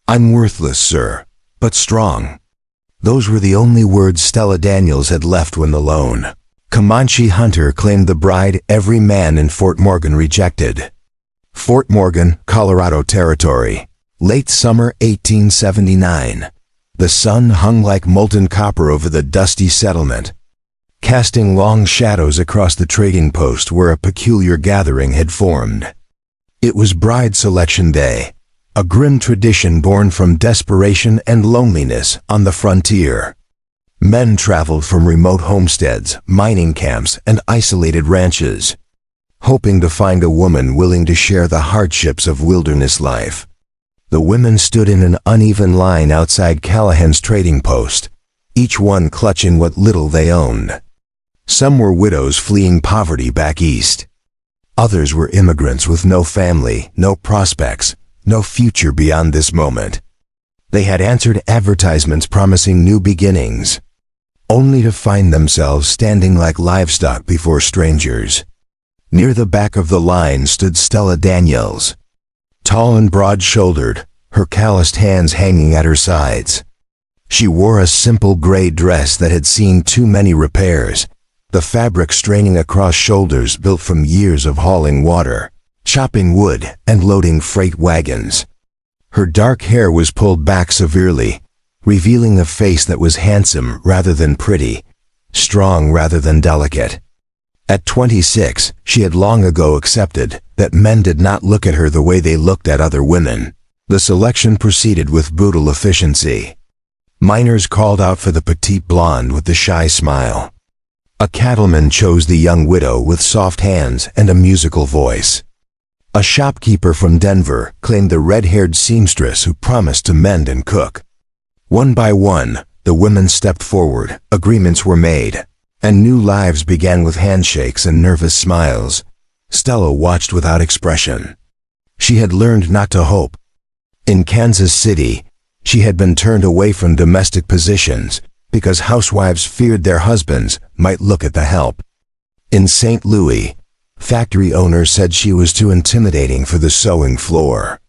"I'm worthless, sir, but strong." Those were the only words Stella Daniels had left when the lone Comanche hunter claimed the bride every man in Fort Morgan rejected. Fort Morgan, Colorado Territory. Late summer 1879. The sun hung like molten copper over the dusty settlement, casting long shadows across the trading post where a peculiar gathering had formed. It was bride selection day, a grim tradition born from desperation and loneliness on the frontier. Men traveled from remote homesteads, mining camps, and isolated ranches, hoping to find a woman willing to share the hardships of wilderness life. The women stood in an uneven line outside Callahan's trading post, each one clutching what little they owned. Some were widows fleeing poverty back east. Others were immigrants with no family, no prospects, no future beyond this moment. They had answered advertisements promising new beginnings, only to find themselves standing like livestock before strangers. Near the back of the line stood Stella Daniels, tall and broad-shouldered, her calloused hands hanging at her sides. She wore a simple gray dress that had seen too many repairs, the fabric straining across shoulders built from years of hauling water, chopping wood, and loading freight wagons. Her dark hair was pulled back severely, revealing a face that was handsome rather than pretty, strong rather than delicate. At 26, she had long ago accepted that men did not look at her the way they looked at other women. The selection proceeded with brutal efficiency. Miners called out for the petite blonde with the shy smile. A cattleman chose the young widow with soft hands and a musical voice. A shopkeeper from Denver claimed the red-haired seamstress who promised to mend and cook. One by one, the women stepped forward, agreements were made, and new lives began with handshakes and nervous smiles. Stella watched without expression. She had learned not to hope. In Kansas City, she had been turned away from domestic positions because housewives feared their husbands might look at the help. In St. Louis, factory owners said she was too intimidating for the sewing floor.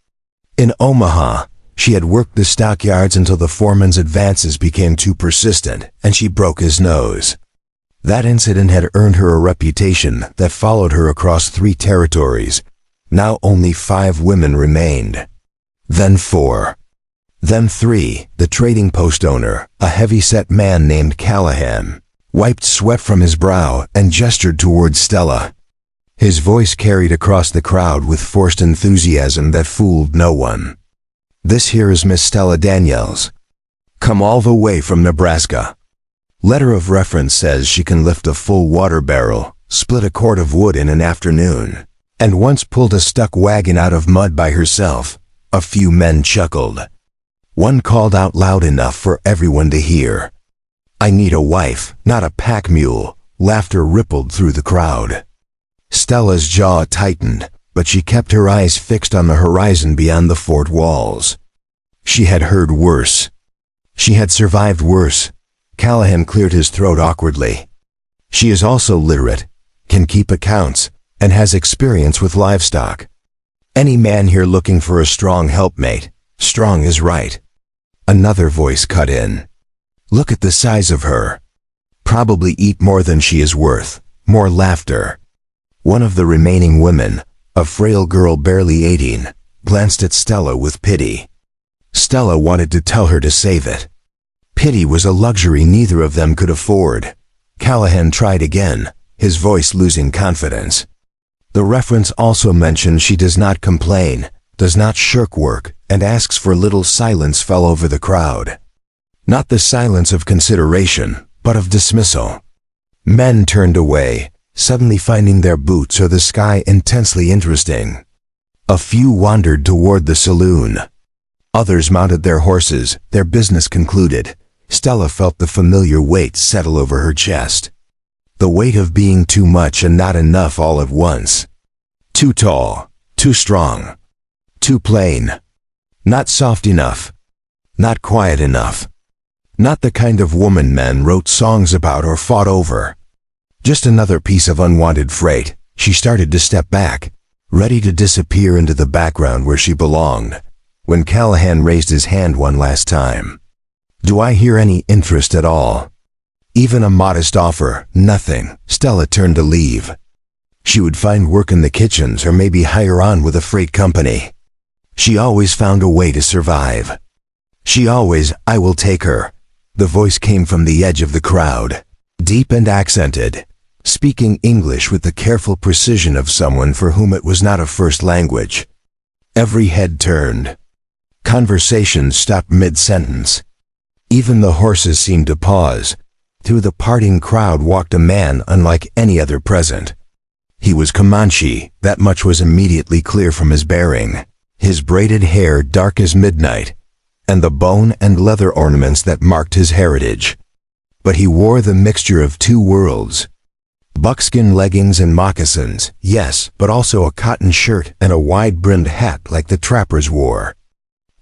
In Omaha, she had worked the stockyards until the foreman's advances became too persistent and she broke his nose. That incident had earned her a reputation that followed her across 3 territories. Now only 5 women remained. Then 4. Then 3. The trading post owner, a heavy-set man named Callahan, wiped sweat from his brow and gestured toward Stella. His voice carried across the crowd with forced enthusiasm that fooled no one. "This here is Miss Stella Daniels. Come all the way from Nebraska. Letter of reference says she can lift a full water barrel, split a cord of wood in an afternoon, and once pulled a stuck wagon out of mud by herself." A few men chuckled. One called out loud enough for everyone to hear, "I need a wife, not a pack mule." Laughter rippled through the crowd. Stella's jaw tightened, but she kept her eyes fixed on the horizon beyond the fort walls. She had heard worse. She had survived worse. Callahan cleared his throat awkwardly. She is also literate, can keep accounts, and has experience with livestock. Any man here looking for a strong helpmate, strong is right. Another voice cut in. Look at the size of her. Probably eat more than she is worth. More laughter. One of the remaining women, a frail girl barely 18, glanced at Stella with pity. Stella wanted to tell her to save it. Pity was a luxury neither of them could afford. Callahan tried again, his voice losing confidence. The reference also mentioned she does not complain, does not shirk work, and asks for little. Silence fell over the crowd. Not the silence of consideration, but of dismissal. Men turned away, suddenly finding their boots or the sky intensely interesting. A few wandered toward the saloon. Others mounted their horses, their business concluded. Stella felt the familiar weight settle over her chest. The weight of being too much and not enough all at once. Too tall, too strong, too plain. Not soft enough. Not quiet enough. Not the kind of woman men wrote songs about or fought over. Just another piece of unwanted freight. She started to step back, ready to disappear into the background where she belonged. when Callahan raised his hand one last time. "Do I hear any interest at all?" Even a modest offer, nothing. Stella turned to leave. She would find work in the kitchens or maybe hire on with a freight company. She always found a way to survive. "I will take her." The voice came from the edge of the crowd, deep and accented, speaking English with the careful precision of someone for whom it was not a first language. Every head turned. Conversation stopped mid-sentence. Even the horses seemed to pause. Through the parting crowd walked a man unlike any other present. He was Comanche, that much was immediately clear from his bearing, his braided hair dark as midnight, and the bone and leather ornaments that marked his heritage. But he wore the mixture of two worlds. Buckskin leggings and moccasins, yes, but also a cotton shirt and a wide-brimmed hat like the trappers wore.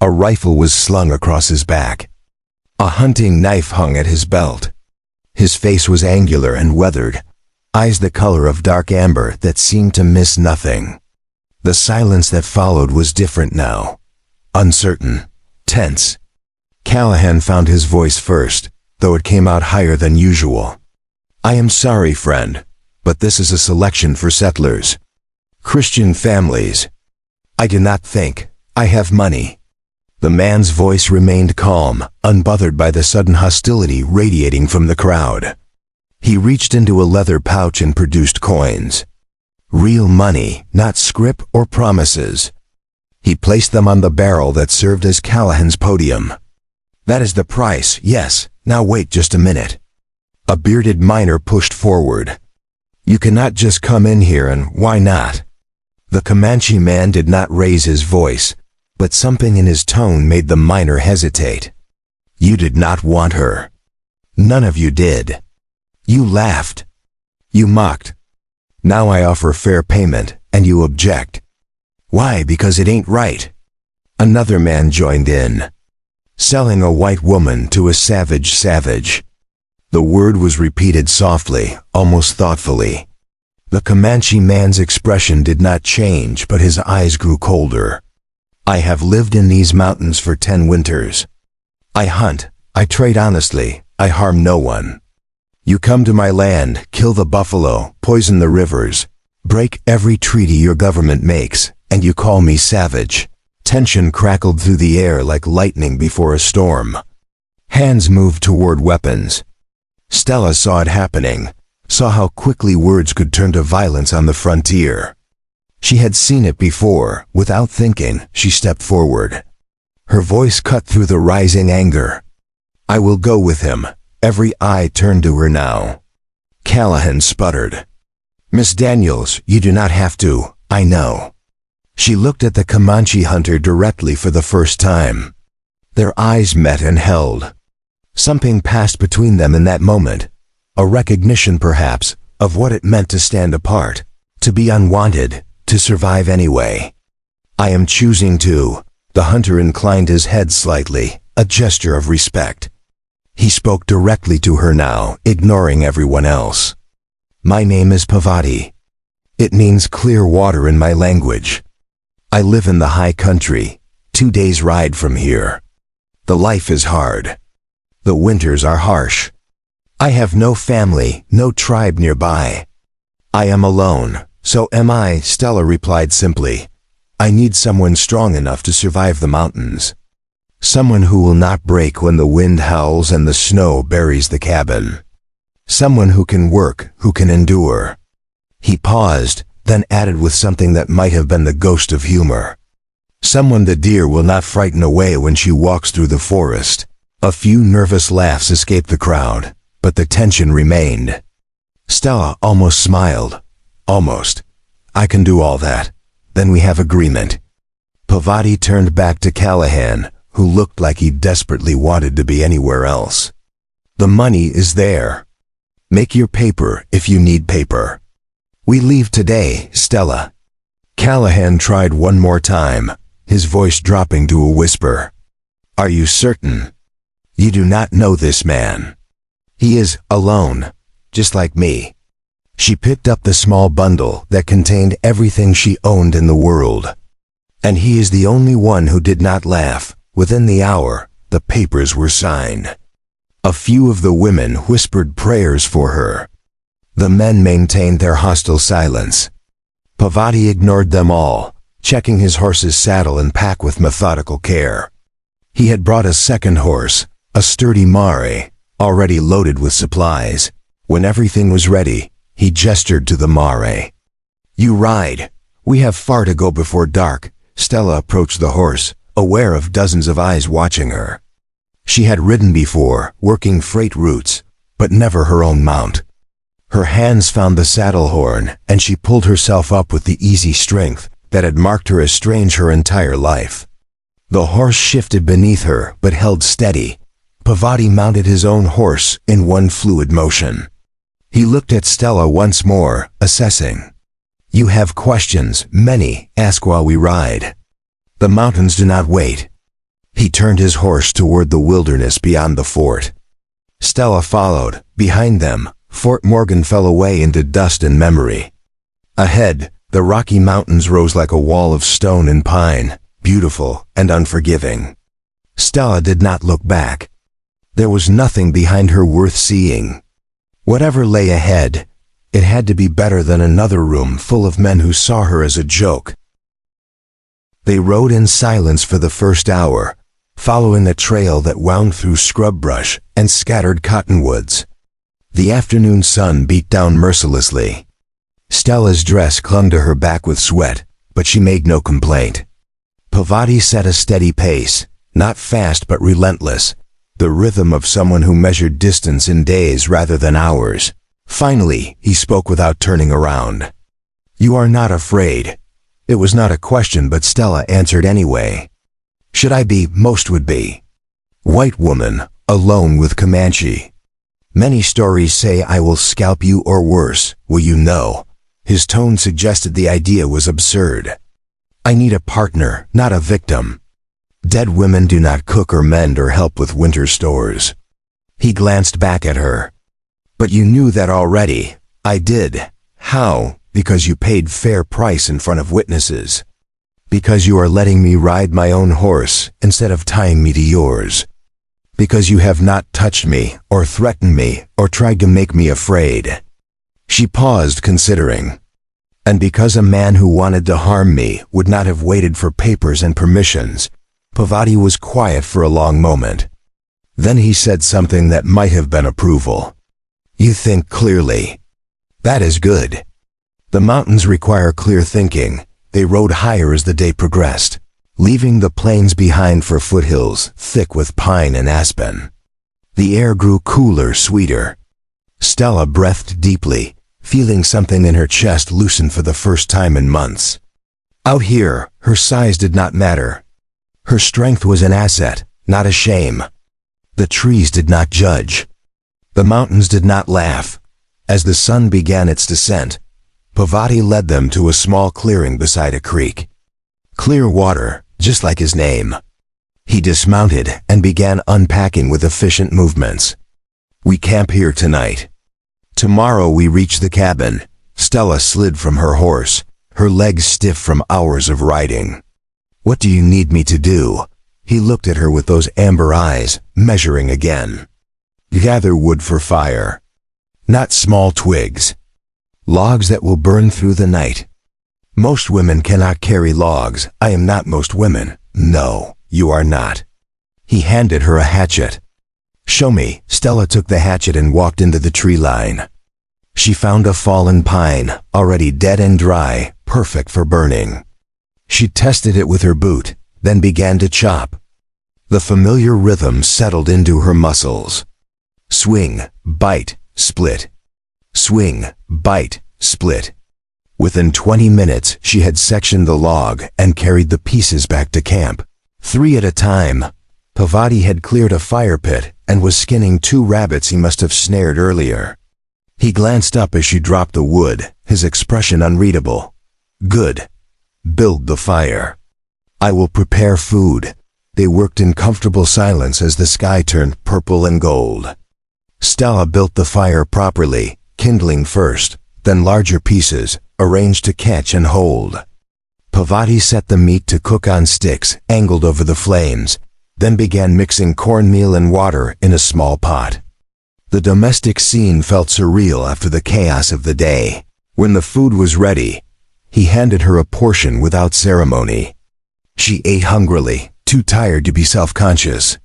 A rifle was slung across his back. A hunting knife hung at his belt. His face was angular and weathered, eyes the color of dark amber that seemed to miss nothing. The silence that followed was different now. Uncertain, tense. Callahan found his voice first, though it came out higher than usual. "I am sorry, friend, but this is a selection for settlers. Christian families. I do not think I have money." The man's voice remained calm, unbothered by the sudden hostility radiating from the crowd. He reached into a leather pouch and produced coins. Real money, not scrip or promises. He placed them on the barrel that served as Callahan's podium. "That is the price, yes. Now wait just a minute." A bearded miner pushed forward. "You cannot just come in here and why not?" The Comanche man did not raise his voice, but something in his tone made the miner hesitate. "You did not want her. None of you did. You laughed. You mocked. Now I offer fair payment, and you object. Why? Because it ain't right." Another man joined in. "Selling a white woman to a savage." The word was repeated softly, almost thoughtfully. The Comanche man's expression did not change, but his eyes grew colder. "I have lived in these mountains for 10 winters. I hunt, I trade honestly, I harm no one. You come to my land, kill the buffalo, poison the rivers, break every treaty your government makes, and you call me savage." Tension crackled through the air like lightning before a storm. Hands moved toward weapons. Stella saw it happening, saw how quickly words could turn to violence on the frontier. She had seen it before. Without thinking, she stepped forward. Her voice cut through the rising anger. "I will go with him." Every eye turned to her now. Callahan sputtered. "Miss Daniels, you do not have to, I know." She looked at the Comanche hunter directly for the first time. Their eyes met and held. Something passed between them in that moment, a recognition perhaps, of what it meant to stand apart, to be unwanted, to survive anyway. "I am choosing to." The hunter inclined his head slightly, a gesture of respect. He spoke directly to her now, ignoring everyone else. "My name is Pavati. It means clear water in my language. I live in the high country, 2 days' ride from here. The life is hard. The winters are harsh. I have no family, no tribe nearby. I am alone, so am I," Stella replied simply. "I need someone strong enough to survive the mountains. Someone who will not break when the wind howls and the snow buries the cabin. Someone who can work, who can endure." He paused, then added with something that might have been the ghost of humor. "Someone the deer will not frighten away when she walks through the forest." A few nervous laughs escaped the crowd, but the tension remained. Stella almost smiled. "Almost. I can do all that. Then we have agreement." Pavati turned back to Callahan, who looked like he desperately wanted to be anywhere else. "The money is there. Make your paper if you need paper. We leave today, Stella." Callahan tried one more time, his voice dropping to a whisper. "Are you certain? You do not know this man. He is alone, just like me." She picked up the small bundle that contained everything she owned in the world. And he is the only one who did not laugh. Within the hour, the papers were signed. A few of the women whispered prayers for her. The men maintained their hostile silence. Pavati ignored them all, checking his horse's saddle and pack with methodical care. He had brought a second horse, a sturdy mare, already loaded with supplies. When everything was ready, he gestured to the mare. "You ride. We have far to go before dark." Stella approached the horse, aware of dozens of eyes watching her. She had ridden before, working freight routes, but never her own mount. Her hands found the saddle horn, and she pulled herself up with the easy strength that had marked her as strange her entire life. The horse shifted beneath her, but held steady. Pavati mounted his own horse in one fluid motion. He looked at Stella once more, assessing. "You have questions, many, ask while we ride. The mountains do not wait." He turned his horse toward the wilderness beyond the fort. Stella followed. Behind them, Fort Morgan fell away into dust and memory. Ahead, the Rocky Mountains rose like a wall of stone and pine, beautiful and unforgiving. Stella did not look back. There was nothing behind her worth seeing. Whatever lay ahead, it had to be better than another room full of men who saw her as a joke. They rode in silence for the first hour, following a trail that wound through scrub brush and scattered cottonwoods. The afternoon sun beat down mercilessly. Stella's dress clung to her back with sweat, but she made no complaint. Pavati set a steady pace, not fast but relentless, the rhythm of someone who measured distance in days rather than hours. Finally, he spoke without turning around. "You are not afraid." It was not a question, but Stella answered anyway. "Should I be? Most would be. White woman, alone with Comanche. Many stories say I will scalp you or worse, will you know?" His tone suggested the idea was absurd. "I need a partner, not a victim. Dead women do not cook or mend or help with winter stores." He glanced back at her. "But you knew that already." "I did." "How?" "Because you paid fair price in front of witnesses. Because you are letting me ride my own horse instead of tying me to yours. Because you have not touched me, or threatened me, or tried to make me afraid." She paused, considering. "And because a man who wanted to harm me would not have waited for papers and permissions." Pavati was quiet for a long moment. Then he said something that might have been approval. "You think clearly. That is good." The mountains require clear thinking. They rode higher as the day progressed, leaving the plains behind for foothills thick with pine and aspen. The air grew cooler, sweeter. Stella breathed deeply, feeling something in her chest loosen for the first time in months. Out here, her size did not matter. Her strength was an asset, not a shame. The trees did not judge. The mountains did not laugh. As the sun began its descent, Pavati led them to a small clearing beside a creek. Clear water, just like his name. He dismounted and began unpacking with efficient movements. "We camp here tonight. Tomorrow we reach the cabin." Stella slid from her horse, her legs stiff from hours of riding. "What do you need me to do?" He looked at her with those amber eyes, measuring again. "Gather wood for fire. Not small twigs. Logs that will burn through the night. Most women cannot carry logs. I am not most women." "No, you are not." He handed her a hatchet. "Show me." Stella took the hatchet and walked into the tree line. She found a fallen pine, already dead and dry, perfect for burning. She tested it with her boot, then began to chop. The familiar rhythm settled into her muscles. Swing, bite, split. Swing, bite, split. Within 20 minutes, she had sectioned the log and carried the pieces back to camp. 3 at a time. Pavati had cleared a fire pit and was skinning 2 rabbits he must have snared earlier. He glanced up as she dropped the wood, his expression unreadable. "Good. Build the fire. I will prepare food." They worked in comfortable silence as the sky turned purple and gold. Stella built the fire properly, kindling first, then larger pieces, arranged to catch and hold. Pavati set the meat to cook on sticks angled over the flames, then began mixing cornmeal and water in a small pot. The domestic scene felt surreal after the chaos of the day. When the food was ready, he handed her a portion without ceremony. She ate hungrily, too tired to be self-conscious.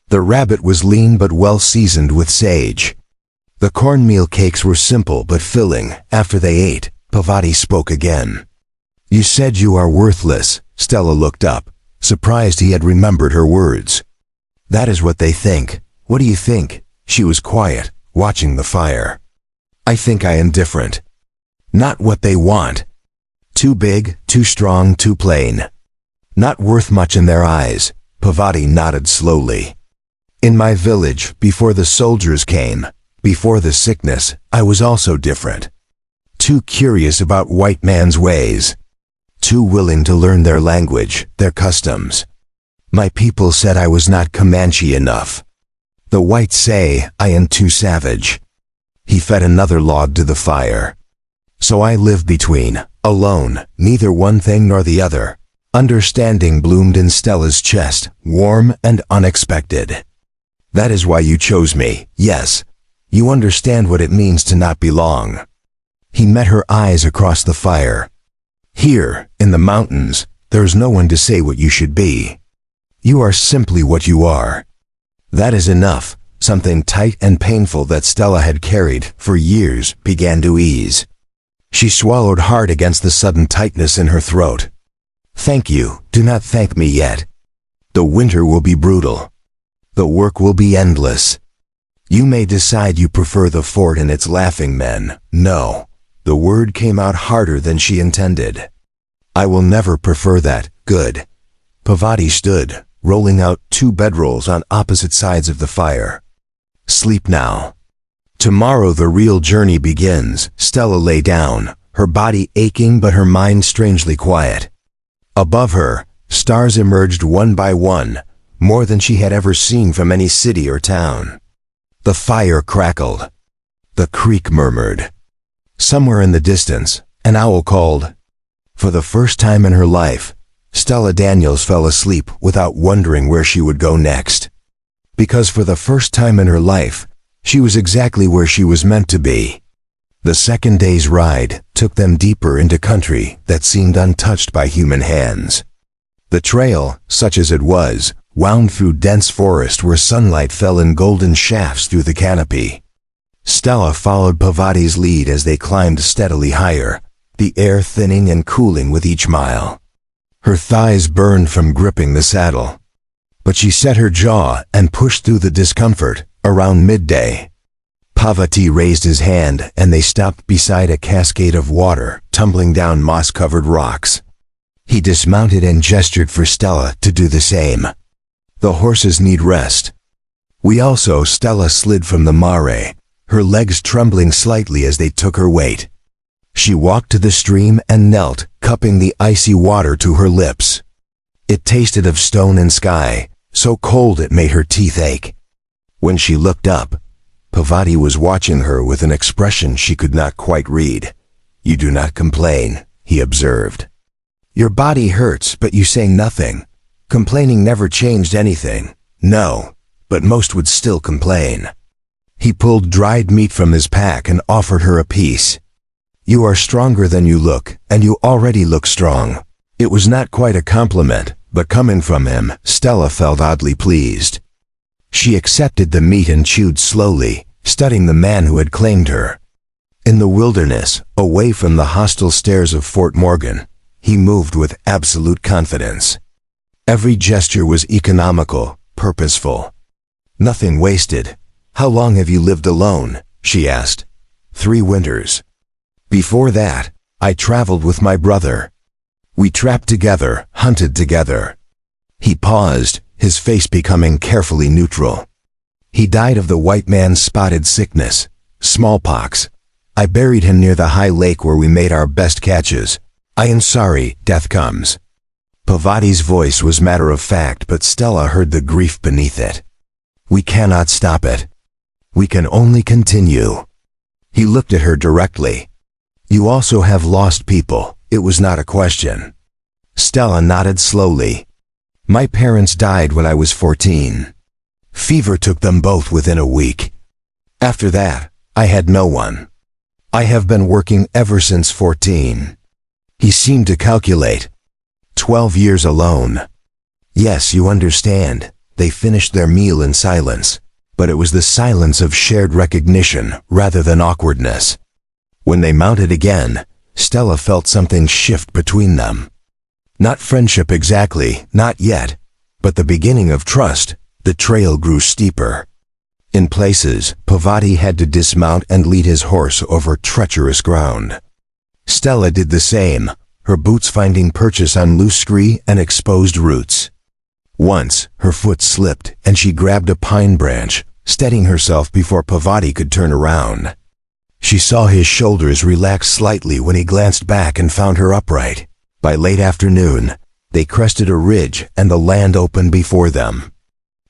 The rabbit was lean but well seasoned with sage. The cornmeal cakes were simple but filling. After they ate, Pavati spoke again. "You said you are worthless." Stella looked up, surprised he had remembered her words. "That is what they think. What do you think?" She was quiet, watching the fire. "I think I am different. Not what they want. Too big, too strong, too plain. Not worth much in their eyes." Pavati nodded slowly. "In my village, before the soldiers came, before the sickness, I was also different. Too curious about white man's ways. Too willing to learn their language, their customs. My people said I was not Comanche enough. The whites say I am too savage." He fed another log to the fire. "So I lived between, alone, neither one thing nor the other." Understanding bloomed in Stella's chest, warm and unexpected. "That is why you chose me, yes. You understand what it means to not belong." He met her eyes across the fire. "Here, in the mountains, there is no one to say what you should be. You are simply what you are. That is enough." Something tight and painful that Stella had carried for years began to ease. She swallowed hard against the sudden tightness in her throat. "Thank you. Do not thank me yet. The winter will be brutal. The work will be endless. You may decide you prefer the fort and its laughing men." "No." The word came out harder than she intended. "I will never prefer that." "Good." Pavati stood, rolling out 2 bedrolls on opposite sides of the fire. "Sleep now. Tomorrow the real journey begins." Stella lay down, her body aching but her mind strangely quiet. Above her, stars emerged one by one, more than she had ever seen from any city or town. The fire crackled. The creek murmured. Somewhere in the distance, an owl called. For the first time in her life, Stella Daniels fell asleep without wondering where she would go next. Because for the first time in her life, she was exactly where she was meant to be. The second day's ride took them deeper into country that seemed untouched by human hands. The trail, such as it was, wound through dense forest where sunlight fell in golden shafts through the canopy. Stella followed Pavati's lead as they climbed steadily higher, the air thinning and cooling with each mile. Her thighs burned from gripping the saddle. But she set her jaw and pushed through the discomfort. Around midday, Pavati raised his hand and they stopped beside a cascade of water tumbling down moss-covered rocks. He dismounted and gestured for Stella to do the same. "The horses need rest." "We also." Stella slid from the mare, her legs trembling slightly as they took her weight. She walked to the stream and knelt, cupping the icy water to her lips. It tasted of stone and sky, so cold it made her teeth ache. When she looked up, Pavati was watching her with an expression she could not quite read. "You do not complain," he observed. "Your body hurts, but you say nothing. Complaining never changed anything." "No, but most would still complain." He pulled dried meat from his pack and offered her a piece. "You are stronger than you look, and you already look strong." It was not quite a compliment, but coming from him, Stella felt oddly pleased. She accepted the meat and chewed slowly, studying the man who had claimed her. In the wilderness, away from the hostile stares of Fort Morgan, he moved with absolute confidence. Every gesture was economical, purposeful. Nothing wasted. "How long have you lived alone?" she asked. 3 winters. "Before that, I traveled with my brother. We trapped together, hunted together." He paused, his face becoming carefully neutral. "He died of the white man's spotted sickness, smallpox. I buried him near the high lake where we made our best catches. I am sorry, death comes." Pavati's voice was matter of fact, but Stella heard the grief beneath it. "We cannot stop it. We can only continue." He looked at her directly. "You also have lost people." It was not a question. Stella nodded slowly. My parents died when I was 14. Fever took them both within a week. After that, I had no one. I have been working ever since 14. He seemed to calculate. 12 years alone. Yes, you understand, they finished their meal in silence, but it was the silence of shared recognition rather than awkwardness. When they mounted again, Stella felt something shift between them. Not friendship exactly, not yet, but the beginning of trust. The trail grew steeper. In places, Pavati had to dismount and lead his horse over treacherous ground. Stella did the same, her boots finding purchase on loose scree and exposed roots. Once, her foot slipped and she grabbed a pine branch, steadying herself before Pavati could turn around. She saw his shoulders relax slightly when he glanced back and found her upright. By late afternoon, they crested a ridge and the land opened before them.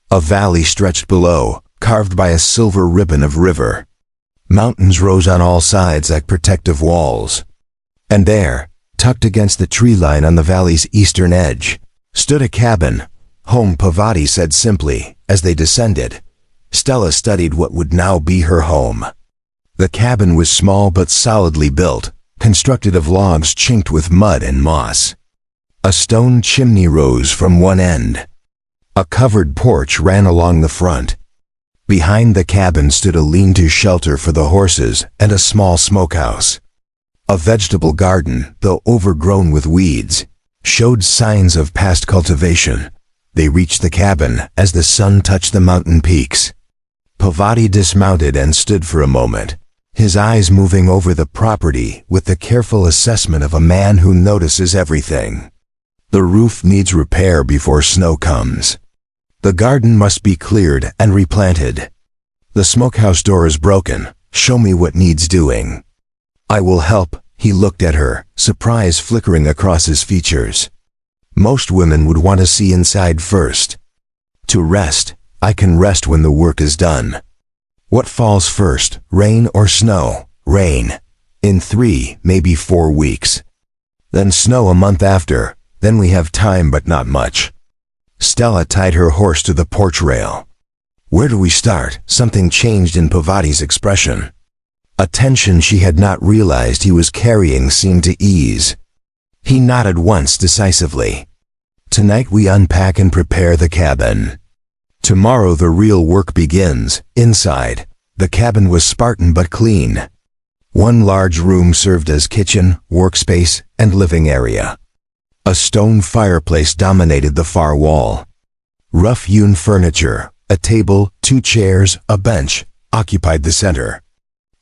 A valley stretched below, carved by a silver ribbon of river. Mountains rose on all sides like protective walls. And there, tucked against the tree line on the valley's eastern edge, stood a cabin. Home, Pavati said simply, as they descended. Stella studied what would now be her home. The cabin was small but solidly built, constructed of logs chinked with mud and moss. A stone chimney rose from one end. A covered porch ran along the front. Behind the cabin stood a lean-to shelter for the horses and a small smokehouse. A vegetable garden, though overgrown with weeds, showed signs of past cultivation. They reached the cabin as the sun touched the mountain peaks. Pavati dismounted and stood for a moment, his eyes moving over the property with the careful assessment of a man who notices everything. The roof needs repair before snow comes. The garden must be cleared and replanted. The smokehouse door is broken. Show me what needs doing. I will help. He looked at her, surprise flickering across his features. Most women would want to see inside first. To rest, I can rest when the work is done. What falls first, rain or snow? Rain. In 3, maybe 4 weeks. Then snow a month after, then we have time but not much. Stella tied her horse to the porch rail. Where do we start? Something changed in Pavati's expression. A tension she had not realized he was carrying seemed to ease. He nodded once decisively. Tonight we unpack and prepare the cabin. Tomorrow the real work begins, inside. The cabin was Spartan but clean. One large room served as kitchen, workspace, and living area. A stone fireplace dominated the far wall. Rough-hewn furniture, a table, 2 chairs, a bench, occupied the center.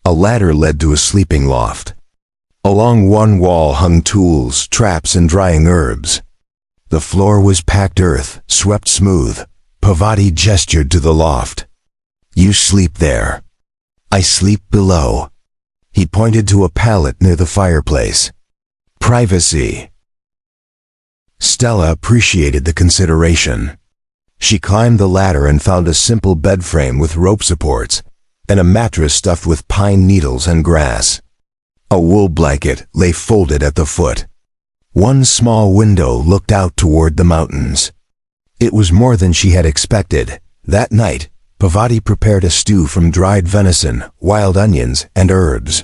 A ladder led to a sleeping loft. Along one wall hung tools, traps, and drying herbs. The floor was packed earth, swept smooth. Pavati gestured to the loft. You sleep there. I sleep below. He pointed to a pallet near the fireplace. Privacy. Stella appreciated the consideration. She climbed the ladder and found a simple bed frame with rope supports, and a mattress stuffed with pine needles and grass. A wool blanket lay folded at the foot. One small window looked out toward the mountains. It was more than she had expected. That night, Pavati prepared a stew from dried venison, wild onions, and herbs.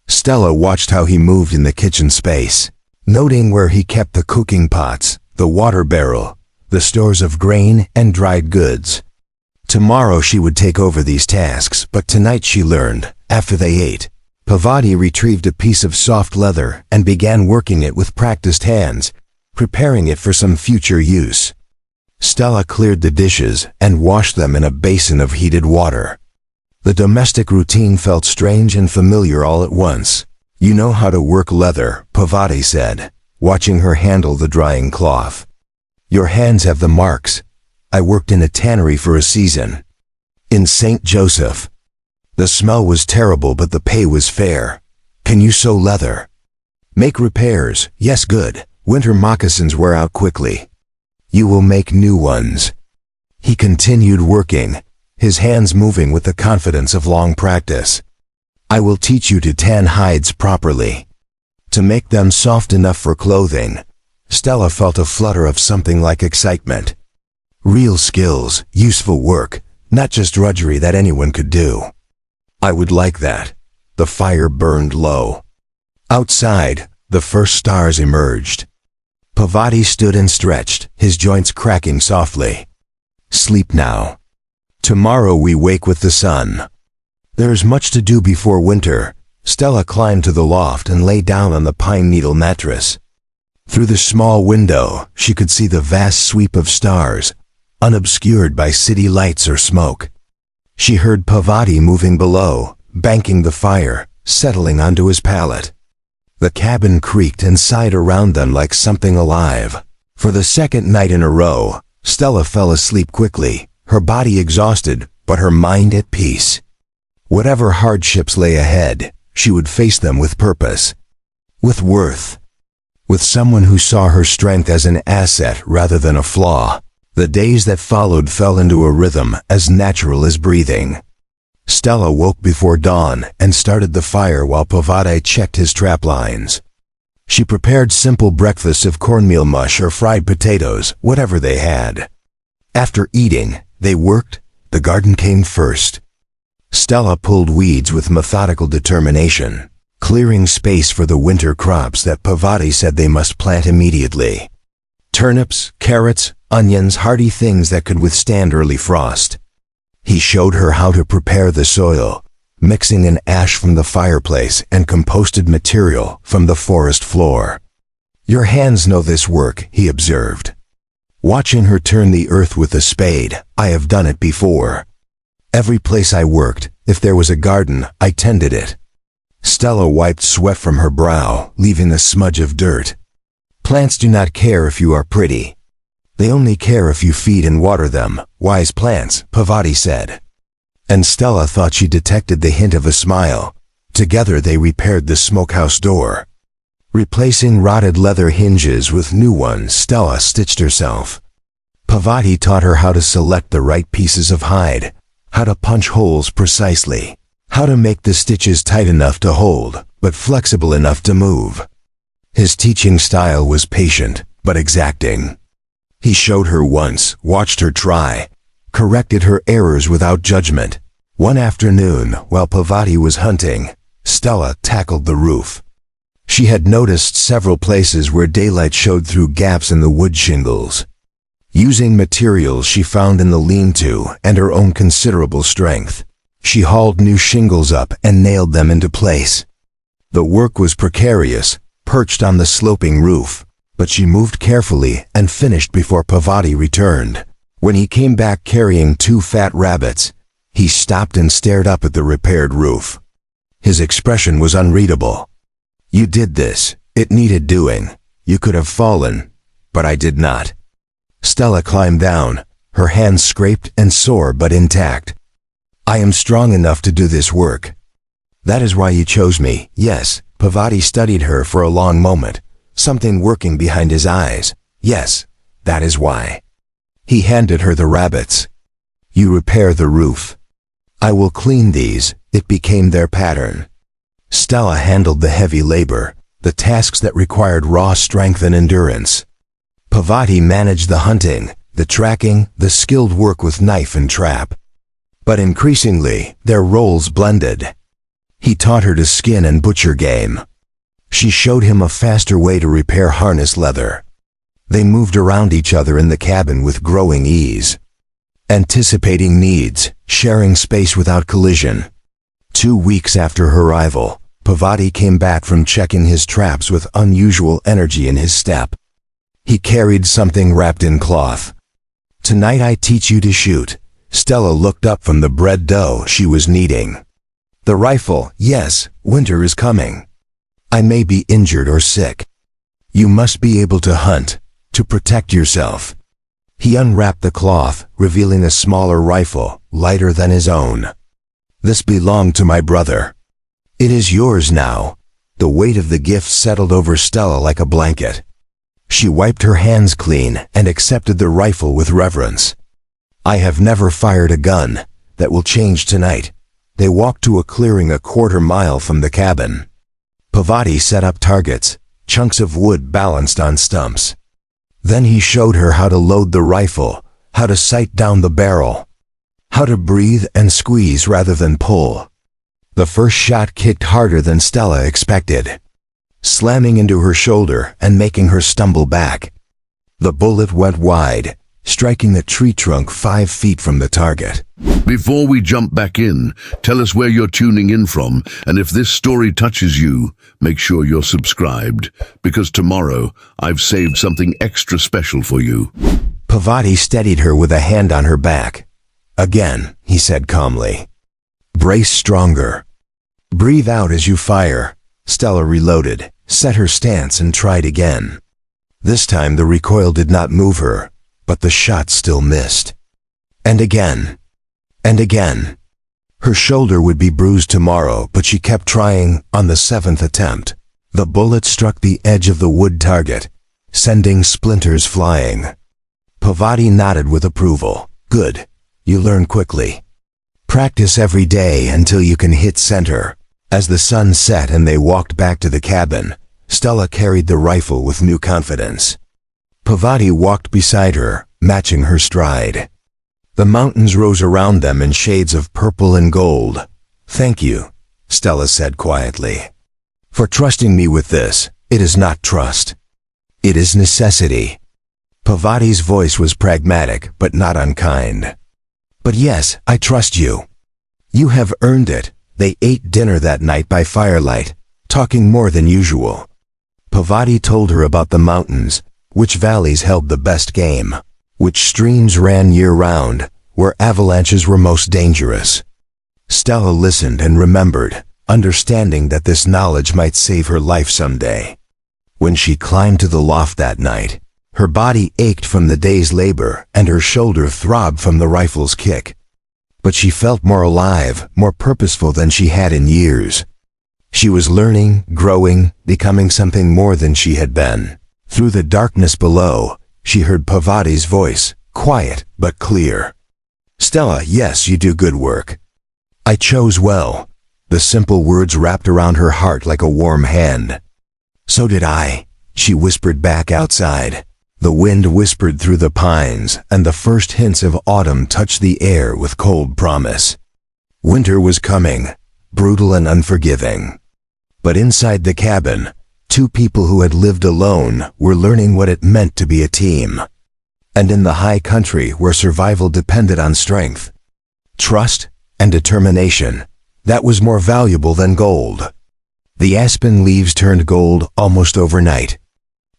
Stella watched how he moved in the kitchen space, noting where he kept the cooking pots, the water barrel, the stores of grain and dried goods. Tomorrow she would take over these tasks, but tonight she learned, after they ate. Pavati retrieved a piece of soft leather and began working it with practiced hands, preparing it for some future use. Stella cleared the dishes and washed them in a basin of heated water. The domestic routine felt strange and familiar all at once. You know how to work leather, Pavati said, watching her handle the drying cloth. Your hands have the marks. I worked in a tannery for a season. In St. Joseph. The smell was terrible but the pay was fair. Can you sew leather? Make repairs, yes good. Winter moccasins wear out quickly. You will make new ones. He continued working, his hands moving with the confidence of long practice. I will teach you to tan hides properly. To make them soft enough for clothing. Stella felt a flutter of something like excitement. Real skills, useful work, not just drudgery that anyone could do. I would like that. The fire burned low. Outside, the first stars emerged. Parvati stood and stretched, his joints cracking softly. Sleep now. Tomorrow we wake with the sun. There is much to do before winter. Stella climbed to the loft and lay down on the pine needle mattress. Through the small window, she could see the vast sweep of stars, unobscured by city lights or smoke. She heard Parvati moving below, banking the fire, settling onto his pallet. The cabin creaked and sighed around them like something alive. For the second night in a row, Stella fell asleep quickly, her body exhausted, but her mind at peace. Whatever hardships lay ahead, she would face them with purpose, with worth, with someone who saw her strength as an asset rather than a flaw. The days that followed fell into a rhythm as natural as breathing. Stella woke before dawn and started the fire while Parvati checked his trap lines. She prepared simple breakfasts of cornmeal mush or fried potatoes, whatever they had. After eating, they worked. The garden came first. Stella pulled weeds with methodical determination, clearing space for the winter crops that Parvati said they must plant immediately. Turnips, carrots, onions, hardy things that could withstand early frost. He showed her how to prepare the soil, mixing in ash from the fireplace and composted material from the forest floor. Your hands know this work, he observed. Watching her turn the earth with a spade, I have done it before. Every place I worked, if there was a garden, I tended it. Stella wiped sweat from her brow, leaving a smudge of dirt. Plants do not care if you are pretty. They only care if you feed and water them. Wise plants, Parvati said. And Stella thought she detected the hint of a smile. Together they repaired the smokehouse door. Replacing rotted leather hinges with new ones, Stella stitched herself. Parvati taught her how to select the right pieces of hide, how to punch holes precisely, how to make the stitches tight enough to hold, but flexible enough to move. His teaching style was patient, but exacting. He showed her once, watched her try, corrected her errors without judgment. One afternoon, while Parvati was hunting, Stella tackled the roof. She had noticed several places where daylight showed through gaps in the wood shingles. Using materials she found in the lean-to and her own considerable strength, she hauled new shingles up and nailed them into place. The work was precarious, perched on the sloping roof, but she moved carefully and finished before Parvati returned. When he came back carrying 2 fat rabbits, he stopped and stared up at the repaired roof. His expression was unreadable. You did this. It needed doing. You could have fallen, but I did not. Stella climbed down, her hands scraped and sore but intact. I am strong enough to do this work. That is why you chose me. Yes, Parvati studied her for a long moment, something working behind his eyes. Yes, that is why. He handed her the rabbits. You repair the roof. I will clean these. It became their pattern. Stella handled the heavy labor, the tasks that required raw strength and endurance. Parvati managed the hunting, the tracking, the skilled work with knife and trap. But increasingly, their roles blended. He taught her to skin and butcher game. She showed him a faster way to repair harness leather. They moved around each other in the cabin with growing ease, anticipating needs, sharing space without collision. 2 weeks after her arrival, Parvati came back from checking his traps with unusual energy in his step. He carried something wrapped in cloth. Tonight I teach you to shoot. Stella looked up from the bread dough she was kneading. The rifle, yes, winter is coming. I may be injured or sick. You must be able to hunt, to protect yourself. He unwrapped the cloth, revealing a smaller rifle, lighter than his own. This belonged to my brother. It is yours now. The weight of the gift settled over Stella like a blanket. She wiped her hands clean and accepted the rifle with reverence. I have never fired a gun. That will change tonight. They walked to a clearing a quarter-mile from the cabin. Parvati set up targets, chunks of wood balanced on stumps. Then he showed her how to load the rifle, how to sight down the barrel, how to breathe and squeeze rather than pull. The first shot kicked harder than Stella expected, slamming into her shoulder and making her stumble back. The bullet went wide, striking the tree trunk 5 feet from the target. Before we jump back in, tell us where you're tuning in from, and if this story touches you, make sure you're subscribed, because tomorrow I've saved something extra special for you. Parvati steadied her with a hand on her back. Again, he said calmly. Brace stronger. Breathe out as you fire. Stella reloaded, set her stance and tried again. This time the recoil did not move her, but the shot still missed. And again. And again. Her shoulder would be bruised tomorrow, but she kept trying. On the 7th attempt, the bullet struck the edge of the wood target, sending splinters flying. Parvati nodded with approval. Good. You learn quickly. Practice every day until you can hit center. As the sun set and they walked back to the cabin, Stella carried the rifle with new confidence. Parvati walked beside her, matching her stride. The mountains rose around them in shades of purple and gold. Thank you, Stella said quietly. For trusting me with this. It is not trust. It is necessity. Parvati's voice was pragmatic, but not unkind. But yes, I trust you. You have earned it. They ate dinner that night by firelight, talking more than usual. Parvati told her about the mountains, which valleys held the best game, which streams ran year-round, where avalanches were most dangerous. Stella listened and remembered, understanding that this knowledge might save her life someday. When she climbed to the loft that night, her body ached from the day's labor and her shoulder throbbed from the rifle's kick. But she felt more alive, more purposeful than she had in years. She was learning, growing, becoming something more than she had been. Through the darkness below, she heard Parvati's voice, quiet but clear. Stella, yes, you do good work. I chose well. The simple words wrapped around her heart like a warm hand. So did I, she whispered back outside. The wind whispered through the pines, and the first hints of autumn touched the air with cold promise. Winter was coming, brutal and unforgiving. But inside the cabin, 2 people who had lived alone were learning what it meant to be a team. And in the high country where survival depended on strength, trust, and determination, that was more valuable than gold. The aspen leaves turned gold almost overnight,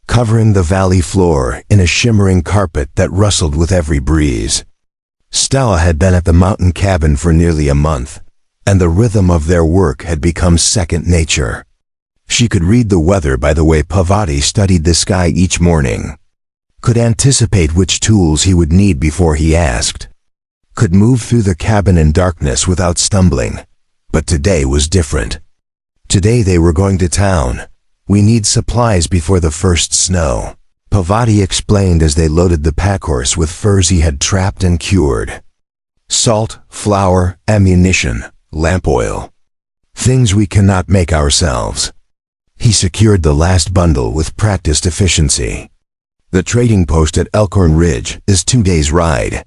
covering the valley floor in a shimmering carpet that rustled with every breeze. Stella had been at the mountain cabin for nearly a month, and the rhythm of their work had become second nature. She could read the weather by the way Parvati studied the sky each morning, could anticipate which tools he would need before he asked, could move through the cabin in darkness without stumbling. But today was different. Today they were going to town. We need supplies before the first snow, Parvati explained as they loaded the packhorse with furs he had trapped and cured. Salt, flour, ammunition, lamp oil. Things we cannot make ourselves. He secured the last bundle with practiced efficiency. The trading post at Elkhorn Ridge is 2 days' ride.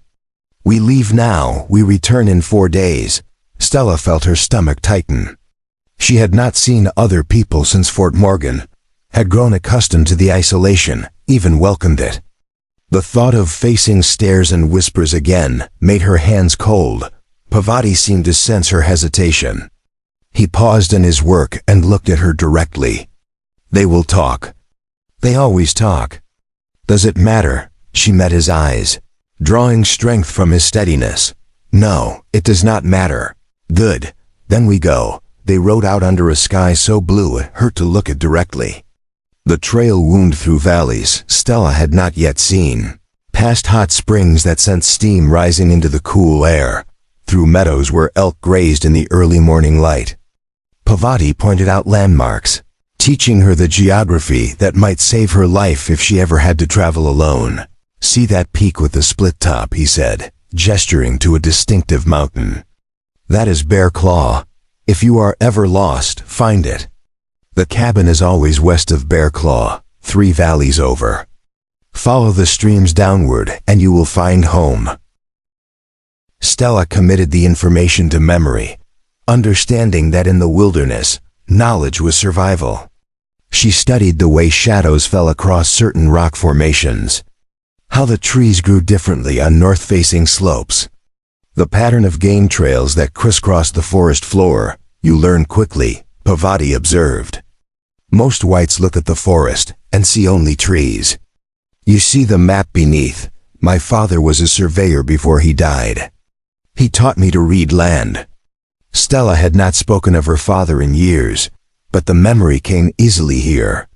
We leave now, we return in 4 days. Stella felt her stomach tighten. She had not seen other people since Fort Morgan, had grown accustomed to the isolation, even welcomed it. The thought of facing stares and whispers again made her hands cold. Parvati seemed to sense her hesitation. He paused in his work and looked at her directly. They will talk. They always talk. Does it matter? She met his eyes, drawing strength from his steadiness. No, it does not matter. Good. Then we go. They rode out under a sky so blue it hurt to look at directly. The trail wound through valleys Stella had not yet seen, past hot springs that sent steam rising into the cool air, through meadows where elk grazed in the early morning light. Parvati pointed out landmarks, teaching her the geography that might save her life if she ever had to travel alone. See that peak with the split top, he said, gesturing to a distinctive mountain. That is Bear Claw. If you are ever lost, find it. The cabin is always west of Bear Claw, 3 valleys over. Follow the streams downward and you will find home. Stella committed the information to memory, understanding that in the wilderness, knowledge was survival. She studied the way shadows fell across certain rock formations, how the trees grew differently on north-facing slopes, the pattern of game trails that crisscrossed the forest floor. You learn quickly, Parvati observed. Most whites look at the forest and see only trees. You see the map beneath. My father was a surveyor before he died. He taught me to read land. Stella had not spoken of her father in years, but the memory came easily here.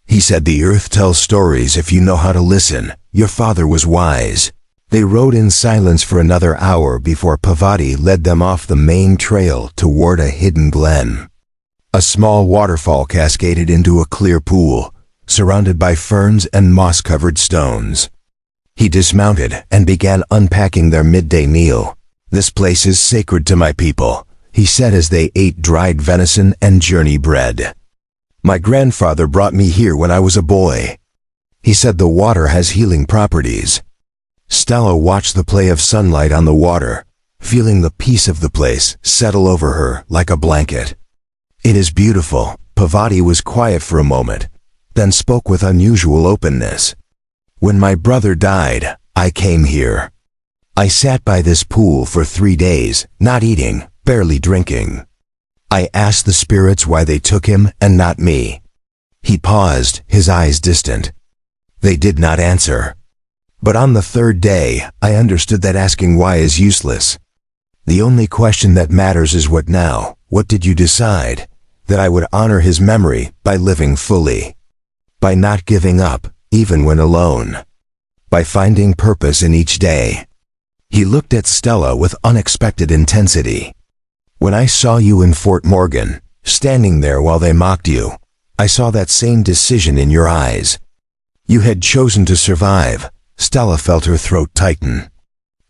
He said the earth tells stories if you know how to listen. Your father was wise. They rode in silence for another hour before Parvati led them off the main trail toward a hidden glen. A small waterfall cascaded into a clear pool, surrounded by ferns and moss-covered stones. He dismounted and began unpacking their midday meal. This place is sacred to my people, he said as they ate dried venison and journey bread. My grandfather brought me here when I was a boy. He said the water has healing properties. Stella watched the play of sunlight on the water, feeling the peace of the place settle over her like a blanket. It is beautiful. Parvati was quiet for a moment, then spoke with unusual openness. When my brother died, I came here. I sat by this pool for 3 days, not eating, barely drinking. I asked the spirits why they took him and not me. He paused, his eyes distant. They did not answer. But on the 3rd day, I understood that asking why is useless. The only question that matters is what now. What did you decide? That I would honor his memory by living fully. By not giving up, even when alone. By finding purpose in each day. He looked at Stella with unexpected intensity. When I saw you in Fort Morgan, standing there while they mocked you, I saw that same decision in your eyes. You had chosen to survive. Stella felt her throat tighten.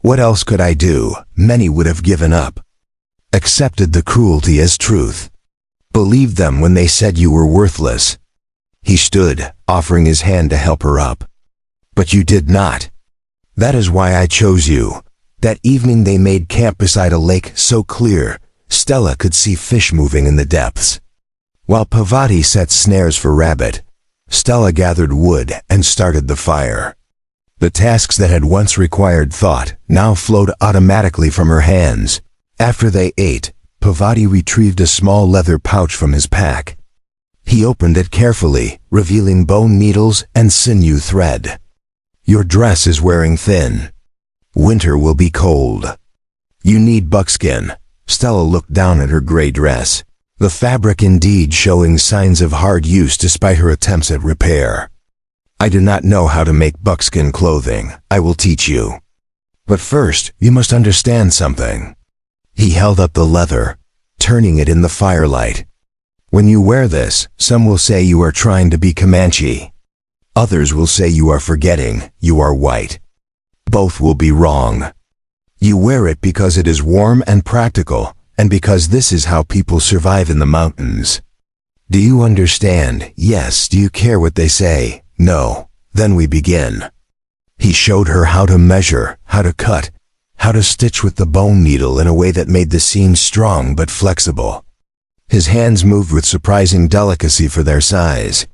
What else could I do? Many would have given up. Accepted the cruelty as truth. Believed them when they said you were worthless. He stood, offering his hand to help her up. But you did not. That is why I chose you. That evening they made camp beside a lake so clear, Stella could see fish moving in the depths. While Parvati set snares for rabbit, Stella gathered wood and started the fire. The tasks that had once required thought now flowed automatically from her hands. After they ate, Parvati retrieved a small leather pouch from his pack. He opened it carefully, revealing bone needles and sinew thread. Your dress is wearing thin. Winter will be cold. You need buckskin. Stella looked down at her gray dress, the fabric indeed showing signs of hard use despite her attempts at repair. I do not know how to make buckskin clothing. I will teach you. But first, you must understand something. He held up the leather, turning it in the firelight. When you wear this, some will say you are trying to be Comanche. Others will say you are forgetting you are white. Both will be wrong. You wear it because it is warm and practical, and because this is how people survive in the mountains. Do you understand? Yes. Do you care what they say? No. Then we begin. He showed her how to measure, how to cut, how to stitch with the bone needle in a way that made the seam strong but flexible. His hands moved with surprising delicacy for their size.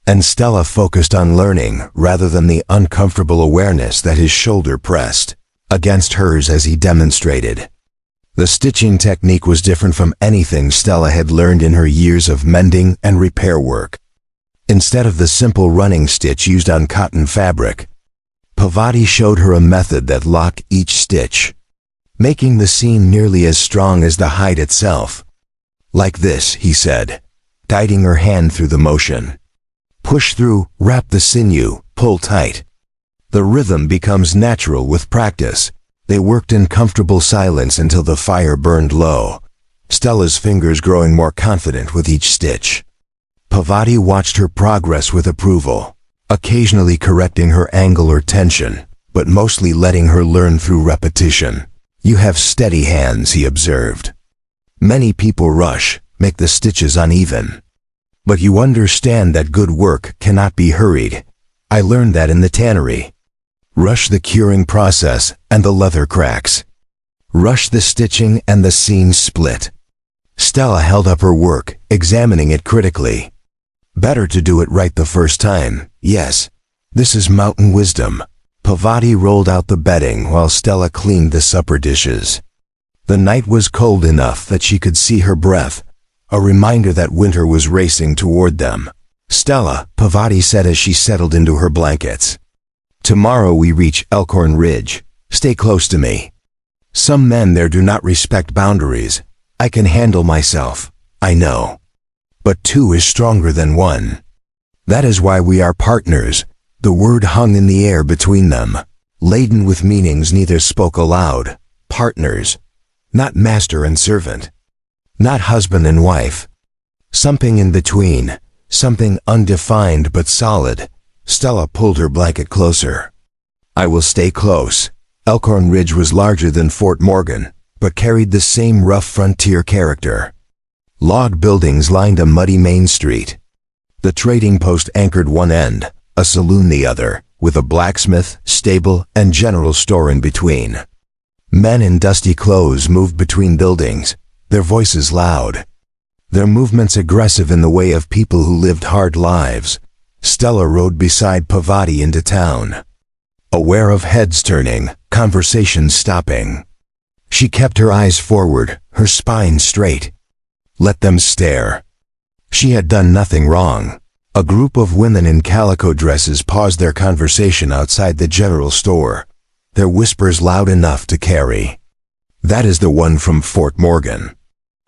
And Stella focused on learning rather than the uncomfortable awareness that his shoulder pressed against hers as he demonstrated. The stitching technique was different from anything Stella had learned in her years of mending and repair work. Instead of the simple running stitch used on cotton fabric, Parvati showed her a method that locked each stitch, making the seam nearly as strong as the hide itself. Like this, he said, guiding her hand through the motion. Push through, wrap the sinew, pull tight. The rhythm becomes natural with practice. They worked in comfortable silence until the fire burned low, Stella's fingers growing more confident with each stitch. Parvati watched her progress with approval, occasionally correcting her angle or tension, but mostly letting her learn through repetition. You have steady hands, he observed. Many people rush, make the stitches uneven. But you understand that good work cannot be hurried. I learned that in the tannery. Rush the curing process and the leather cracks. Rush the stitching and the seams split. Stella held up her work, examining it critically. Better to do it right the first time, yes. This is mountain wisdom. Pavati rolled out the bedding while Stella cleaned the supper dishes. The night was cold enough that she could see her breath, a reminder that winter was racing toward them. Stella, Pavati said as she settled into her blankets. Tomorrow we reach Elkhorn Ridge. Stay close to me. Some men there do not respect boundaries. I can handle myself, I know. But two is stronger than one. That is why we are partners. The word hung in the air between them, laden with meanings neither spoke aloud. Partners. Not master and servant. Not husband and wife. Something in between. Something undefined but solid. Stella pulled her blanket closer. I will stay close. Elkhorn Ridge was larger than Fort Morgan, but carried the same rough frontier character. Log buildings lined a muddy main street. The trading post anchored one end, a saloon the other, with a blacksmith, stable, and general store in between. Men in dusty clothes moved between buildings, their voices loud. Their movements aggressive in the way of people who lived hard lives. Stella rode beside Pavati into town. Aware of heads turning, conversations stopping. She kept her eyes forward, her spine straight. Let them stare. She had done nothing wrong. A group of women in calico dresses paused their conversation outside the general store, their whispers loud enough to carry. That is the one from Fort Morgan.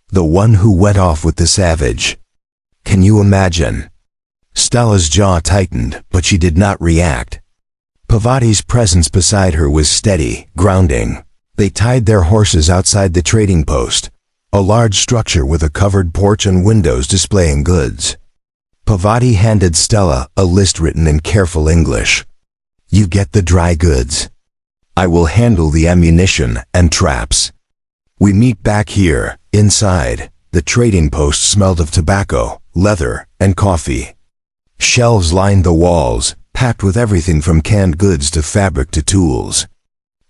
The one who went off with the savage. Can you imagine? Stella's jaw tightened, but she did not react. Pavati's presence beside her was steady, grounding. They tied their horses outside the trading post, a large structure with a covered porch and windows displaying goods. Pavati handed Stella a list written in careful English. You get the dry goods. I will handle the ammunition and traps. We meet back here, inside. The trading post smelled of tobacco, leather, and coffee. Shelves lined the walls, packed with everything from canned goods to fabric to tools.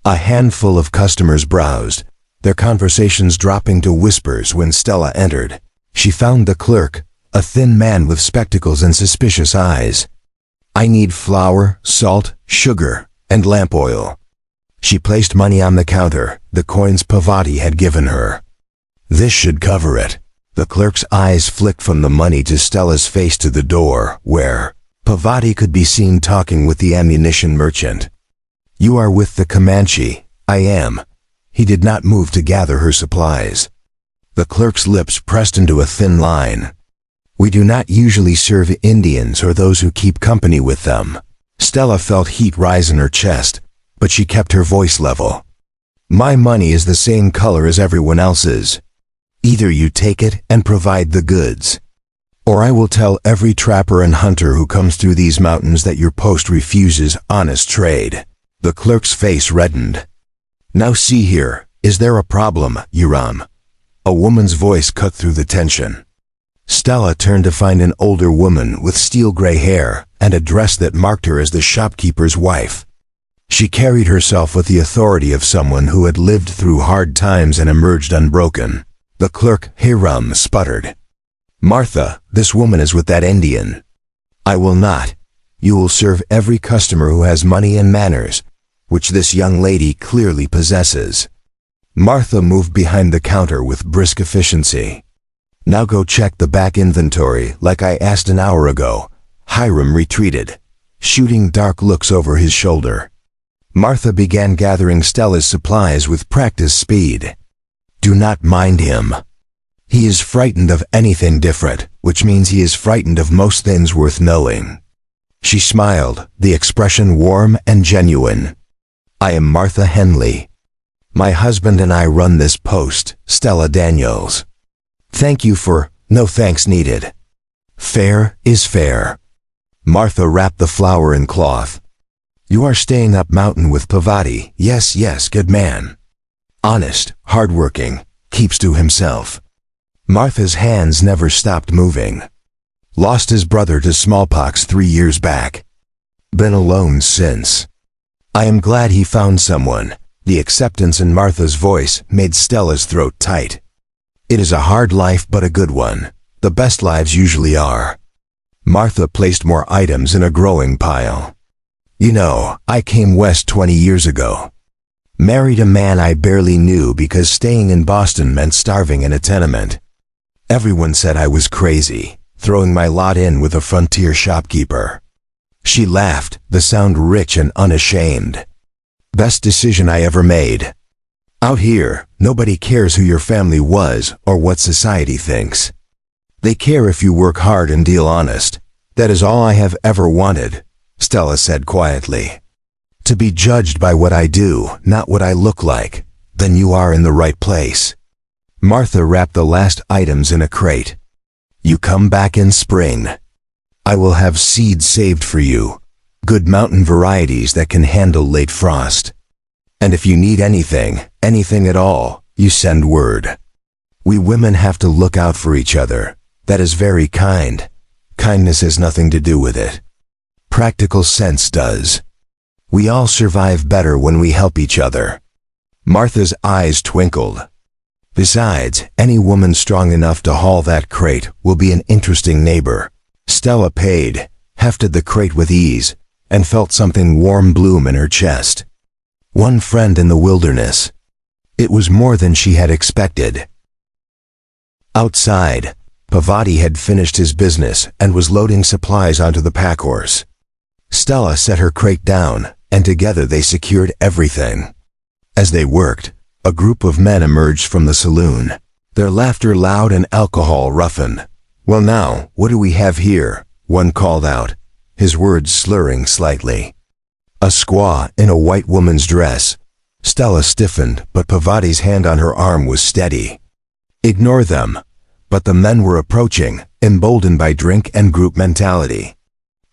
A handful of customers browsed, their conversations dropping to whispers when Stella entered. She found the clerk, a thin man with spectacles and suspicious eyes. I need flour, salt, sugar, and lamp oil. She placed money on the counter, the coins Pavati had given her. This should cover it. The clerk's eyes flicked from the money to Stella's face to the door, where Pavati could be seen talking with the ammunition merchant. You are with the Comanche. I am. He did not move to gather her supplies. The clerk's lips pressed into a thin line. We do not usually serve Indians or those who keep company with them. Stella felt heat rise in her chest, but she kept her voice level. My money is the same color as everyone else's. Either you take it and provide the goods, or I will tell every trapper and hunter who comes through these mountains that your post refuses honest trade. The clerk's face reddened. Now see here, is there a problem, Uram? A woman's voice cut through the tension. Stella turned to find an older woman with steel-gray hair and a dress that marked her as the shopkeeper's wife. She carried herself with the authority of someone who had lived through hard times and emerged unbroken. The clerk, Hiram, sputtered. Martha, this woman is with that Indian. I will not. You will serve every customer who has money and manners, which this young lady clearly possesses. Martha moved behind the counter with brisk efficiency. Now go check the back inventory like I asked an hour ago. Hiram retreated, shooting dark looks over his shoulder. Martha began gathering Stella's supplies with practiced speed. Do not mind him. He is frightened of anything different, which means he is frightened of most things worth knowing. She smiled, the expression warm and genuine. I am Martha Henley. My husband and I run this post, Stella Daniels. Thank you for, no thanks needed. Fair is fair. Martha wrapped the flour in cloth. You are staying up mountain with Pavati. Yes, good man. Honest, hardworking, keeps to himself. Martha's hands never stopped moving. Lost his brother to smallpox 3 years back. Been alone since. I am glad he found someone. The acceptance in Martha's voice made Stella's throat tight. It is a hard life but a good one. The best lives usually are. Martha placed more items in a growing pile. You know, I came west 20 years ago. Married a man I barely knew because staying in Boston meant starving in a tenement. Everyone said I was crazy, throwing my lot in with a frontier shopkeeper. She laughed, the sound rich and unashamed. Best decision I ever made. Out here, nobody cares who your family was or what society thinks. They care if you work hard and deal honest. That is all I have ever wanted, Stella said quietly. To be judged by what I do, not what I look like, then you are in the right place. Martha wrapped the last items in a crate. You come back in spring. I will have seeds saved for you. Good mountain varieties that can handle late frost. And if you need anything at all, you send word. We women have to look out for each other. That is very kind. Kindness has nothing to do with it. Practical sense does. We all survive better when we help each other. Martha's eyes twinkled. Besides, any woman strong enough to haul that crate will be an interesting neighbor. Stella paid, hefted the crate with ease, and felt something warm bloom in her chest. One friend in the wilderness. It was more than she had expected. Outside, Pavati had finished his business and was loading supplies onto the packhorse. Stella set her crate down, and together they secured everything. As they worked, a group of men emerged from the saloon, their laughter loud and alcohol roughened. Well now, what do we have here? One called out, his words slurring slightly. A squaw in a white woman's dress. Stella stiffened, but Pavati's hand on her arm was steady. Ignore them. But the men were approaching, emboldened by drink and group mentality.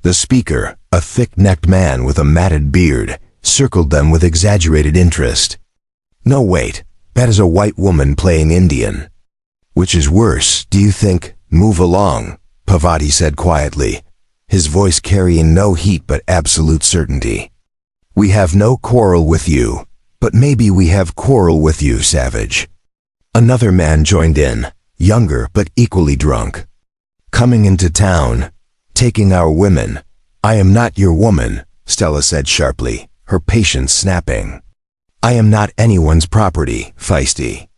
The speaker, a thick-necked man with a matted beard, circled them with exaggerated interest. No, wait, that is a white woman playing Indian. Which is worse, do you think? Move along, Pavati said quietly, his voice carrying no heat but absolute certainty. We have no quarrel with you, but maybe we have quarrel with you, savage. Another man joined in, younger but equally drunk. Coming into town, taking our women. I am not your woman, Stella said sharply, her patience snapping. I am not anyone's property, feisty.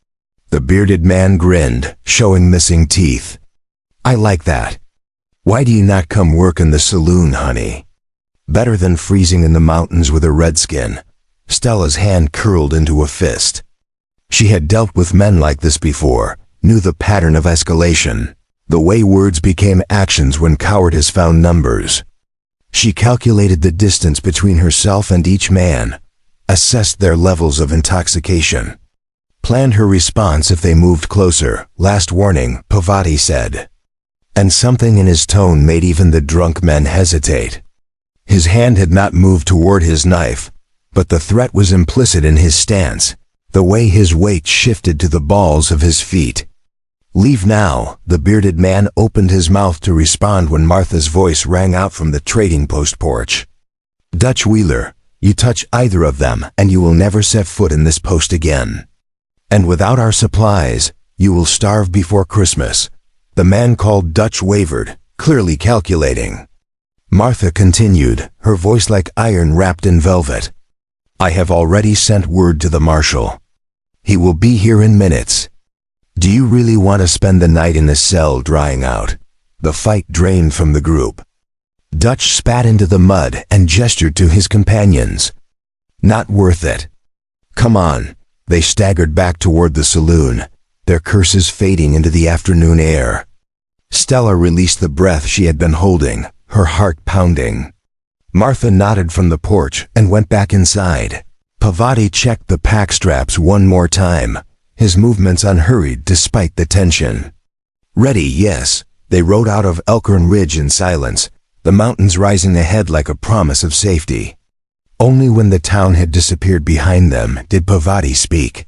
The bearded man grinned, showing missing teeth. I like that. Why do you not come work in the saloon, honey? Better than freezing in the mountains with a redskin. Stella's hand curled into a fist. She had dealt with men like this before, knew the pattern of escalation, the way words became actions when cowardice found numbers. She calculated the distance between herself and each man, assessed their levels of intoxication, planned her response if they moved closer. Last warning, Pavati said. And something in his tone made even the drunk men hesitate. His hand had not moved toward his knife, but the threat was implicit in his stance, the way his weight shifted to the balls of his feet. Leave now, the bearded man opened his mouth to respond when Martha's voice rang out from the trading post porch. Dutch Wheeler, you touch either of them and you will never set foot in this post again. And without our supplies, you will starve before Christmas. The man called Dutch wavered, clearly calculating. Martha continued, her voice like iron wrapped in velvet. I have already sent word to the marshal. He will be here in minutes. Do you really want to spend the night in the cell drying out? The fight drained from the group. Dutch spat into the mud and gestured to his companions. Not worth it. Come on. They staggered back toward the saloon, their curses fading into the afternoon air. Stella released the breath she had been holding, her heart pounding. Martha nodded from the porch and went back inside. Pavati checked the pack straps one more time, his movements unhurried despite the tension. Ready, yes. They rode out of Elkhorn Ridge in silence, the mountains rising ahead like a promise of safety. Only when the town had disappeared behind them did Pavati speak.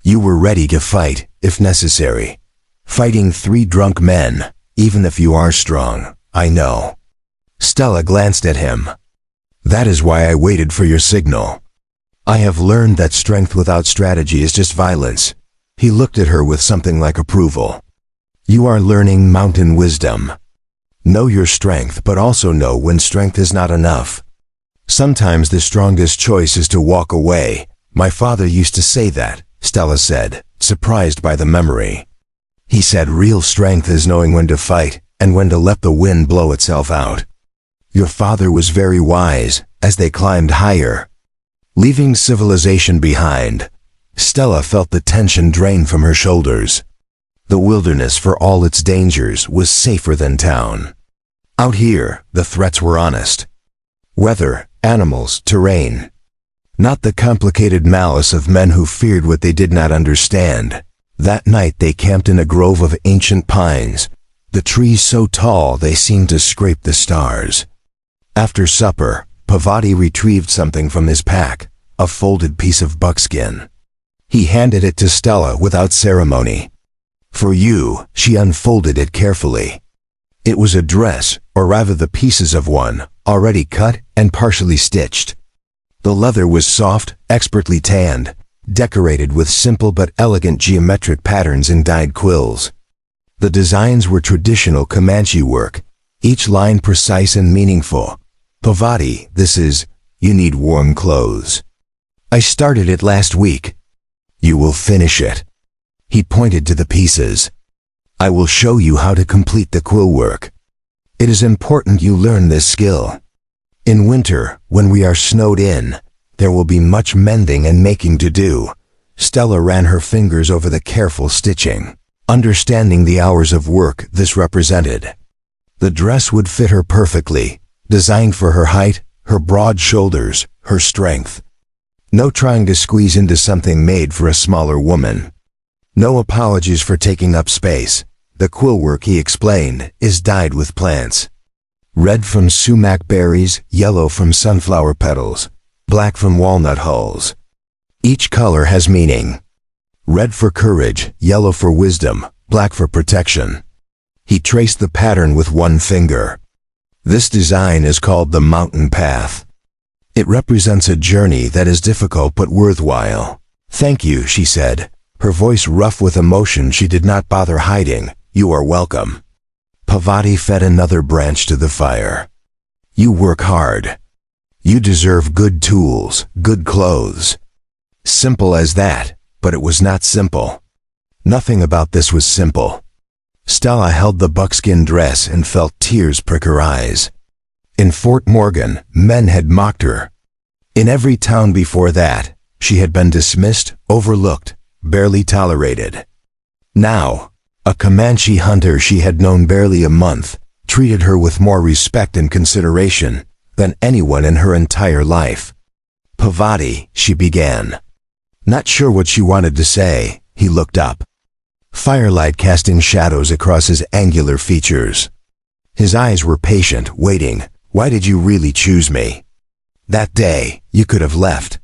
You were ready to fight, if necessary. Fighting 3 drunk men, even if you are strong, I know. Stella glanced at him. That is why I waited for your signal. I have learned that strength without strategy is just violence. He looked at her with something like approval. You are learning mountain wisdom. Know your strength, but also know when strength is not enough. Sometimes the strongest choice is to walk away. My father used to say that, Stella said, surprised by the memory. He said real strength is knowing when to fight and when to let the wind blow itself out. Your father was very wise as they climbed higher. Leaving civilization behind, Stella felt the tension drain from her shoulders. The wilderness, for all its dangers, was safer than town. Out here, the threats were honest. Weather, animals, terrain. Not the complicated malice of men who feared what they did not understand. That night they camped in a grove of ancient pines, the trees so tall they seemed to scrape the stars. After supper, Pavati retrieved something from his pack, a folded piece of buckskin. He handed it to Stella without ceremony. For you, she unfolded it carefully. It was a dress, or rather the pieces of one, already cut and partially stitched. The leather was soft, expertly tanned, decorated with simple but elegant geometric patterns in dyed quills. The designs were traditional Comanche work, each line precise and meaningful. Pavati, this is, you need warm clothes. I started it last week. You will finish it. He pointed to the pieces. I will show you how to complete the quill work. It is important you learn this skill. In winter, when we are snowed in, there will be much mending and making to do. Stella ran her fingers over the careful stitching, understanding the hours of work this represented. The dress would fit her perfectly, designed for her height, her broad shoulders, her strength. No trying to squeeze into something made for a smaller woman. No apologies for taking up space. The quill work, he explained, is dyed with plants. Red from sumac berries, yellow from sunflower petals, black from walnut hulls. Each color has meaning. Red for courage, yellow for wisdom, black for protection. He traced the pattern with one finger. This design is called the mountain path. It represents a journey that is difficult but worthwhile. Thank you, she said, her voice rough with emotion she did not bother hiding. You are welcome. Pavati fed another branch to the fire. You work hard. You deserve good tools, good clothes. Simple as that, but it was not simple. Nothing about this was simple. Stella held the buckskin dress and felt tears prick her eyes. In Fort Morgan, men had mocked her. In every town before that, she had been dismissed, overlooked, barely tolerated. Now, a Comanche hunter she had known barely a month treated her with more respect and consideration than anyone in her entire life. Pavati, she began. Not sure what she wanted to say, he looked up. Firelight casting shadows across his angular features. His eyes were patient, waiting. Why did you really choose me? That day, you could have left.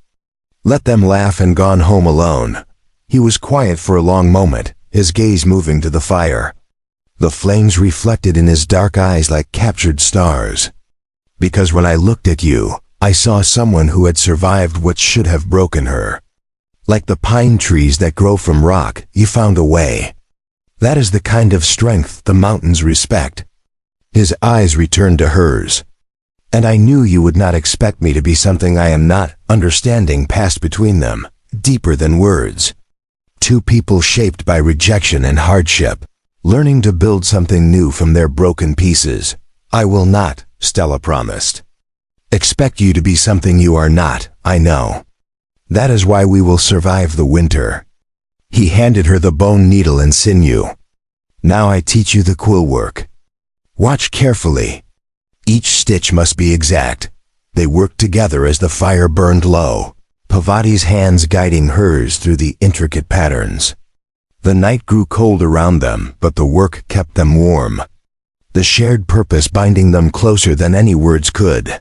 Let them laugh and gone home alone. He was quiet for a long moment, his gaze moving to the fire. The flames reflected in his dark eyes like captured stars. Because when I looked at you, I saw someone who had survived what should have broken her. Like the pine trees that grow from rock, you found a way. That is the kind of strength the mountains respect. His eyes returned to hers. And I knew you would not expect me to be something I am not. Understanding passed between them, deeper than words. Two people shaped by rejection and hardship, learning to build something new from their broken pieces. I will not, Stella promised. Expect you to be something you are not, I know. That is why we will survive the winter. He handed her the bone needle and sinew. Now I teach you the quill work. Watch carefully. Each stitch must be exact. They worked together as the fire burned low, Pavati's hands guiding hers through the intricate patterns. The night grew cold around them, but the work kept them warm. The shared purpose binding them closer than any words could.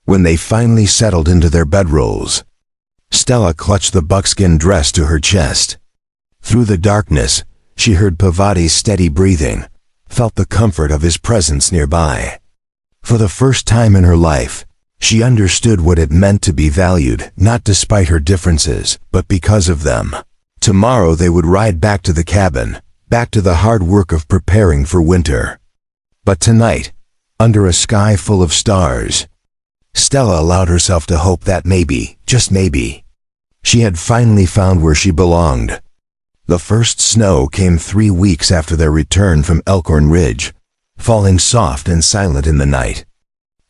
When they finally settled into their bedrolls, Stella clutched the buckskin dress to her chest. Through the darkness, she heard Pavati's steady breathing, felt the comfort of his presence nearby. For the first time in her life, She understood what it meant to be valued, not despite her differences, but because of them. Tomorrow they would ride back to the cabin, back to the hard work of preparing for winter. But tonight, under a sky full of stars, Stella allowed herself to hope that maybe, just maybe, she had finally found where she belonged. The first snow came 3 weeks after their return from Elkhorn Ridge, falling soft and silent in the night.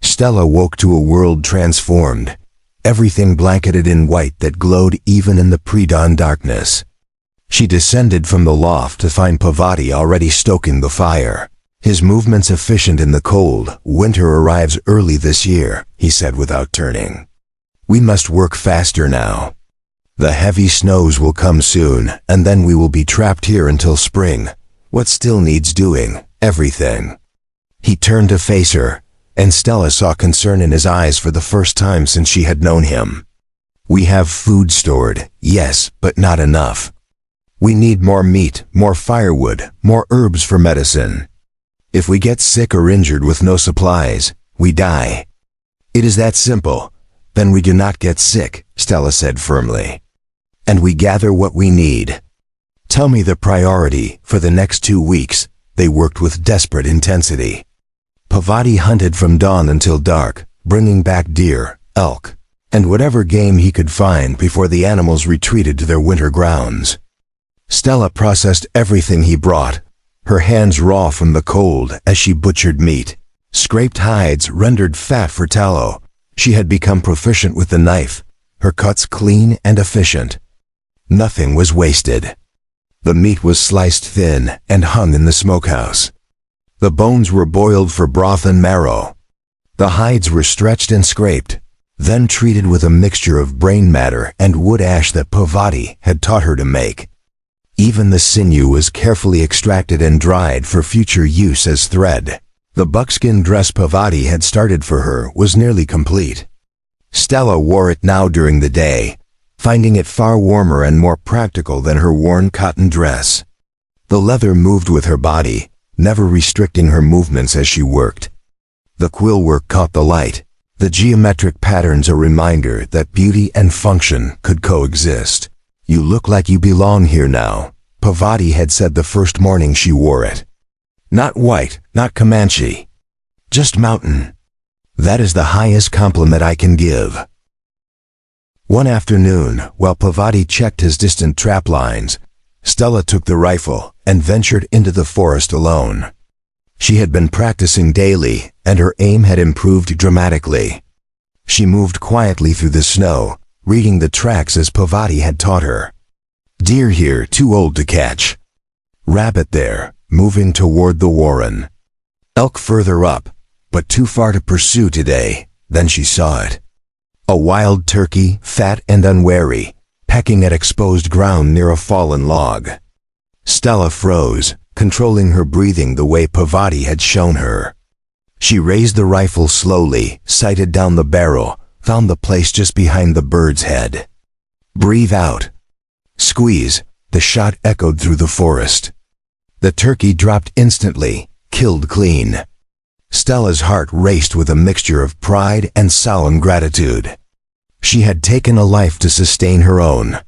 Stella woke to a world transformed, everything blanketed in white that glowed even in the pre-dawn darkness. She descended from the loft to find Pavati already stoking the fire. His movements efficient in the cold. Winter arrives early this year, he said without turning. We must work faster now. The heavy snows will come soon, and then we will be trapped here until spring. What still needs doing? Everything. He turned to face her, and Stella saw concern in his eyes for the first time since she had known him. We have food stored, yes, but not enough. We need more meat, more firewood, more herbs for medicine. If we get sick or injured with no supplies, we die. It is that simple. Then we do not get sick, Stella said firmly. And we gather what we need. Tell me the priority. For the next 2 weeks, they worked with desperate intensity. Pavati hunted from dawn until dark, bringing back deer, elk, and whatever game he could find before the animals retreated to their winter grounds. Stella processed everything he brought, her hands raw from the cold as she butchered meat, scraped hides, rendered fat for tallow. She had become proficient with the knife, her cuts clean and efficient. Nothing was wasted. The meat was sliced thin and hung in the smokehouse. The bones were boiled for broth and marrow. The hides were stretched and scraped, then treated with a mixture of brain matter and wood ash that Pavati had taught her to make. Even the sinew was carefully extracted and dried for future use as thread. The buckskin dress Pavati had started for her was nearly complete. Stella wore it now during the day, finding it far warmer and more practical than her worn cotton dress. The leather moved with her body, never restricting her movements as she worked. The quill work caught the light, the geometric patterns a reminder that beauty and function could coexist. You look like you belong here now, Pavati had said the first morning she wore it. Not white, not Comanche, just mountain. That is the highest compliment I can give. One afternoon, while Pavati checked his distant trap lines, Stella took the rifle and ventured into the forest alone. She had been practicing daily, and her aim had improved dramatically. She moved quietly through the snow, reading the tracks as Pavati had taught her. Deer here, too old to catch. Rabbit there, moving toward the warren. Elk further up, but too far to pursue today. Then she saw it. A wild turkey, fat and unwary, pecking at exposed ground near a fallen log. Stella froze, controlling her breathing the way Pavati had shown her. She raised the rifle slowly, sighted down the barrel, found the place just behind the bird's head. Breathe out. Squeeze. The shot echoed through the forest. The turkey dropped instantly, killed clean. Stella's heart raced with a mixture of pride and solemn gratitude. She had taken a life to sustain her own.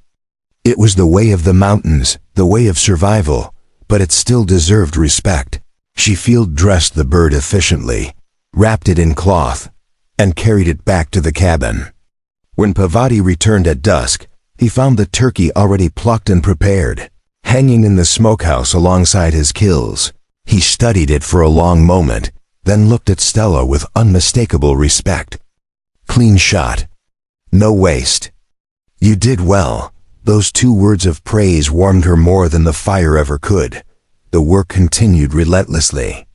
It was the way of the mountains, the way of survival, but it still deserved respect. She field dressed the bird efficiently, wrapped it in cloth, and carried it back to the cabin. When Pavati returned at dusk, he found the turkey already plucked and prepared, hanging in the smokehouse alongside his kills. He studied it for a long moment, then looked at Stella with unmistakable respect. Clean shot. No waste. You did well. Those 2 words of praise warmed her more than the fire ever could. The work continued relentlessly.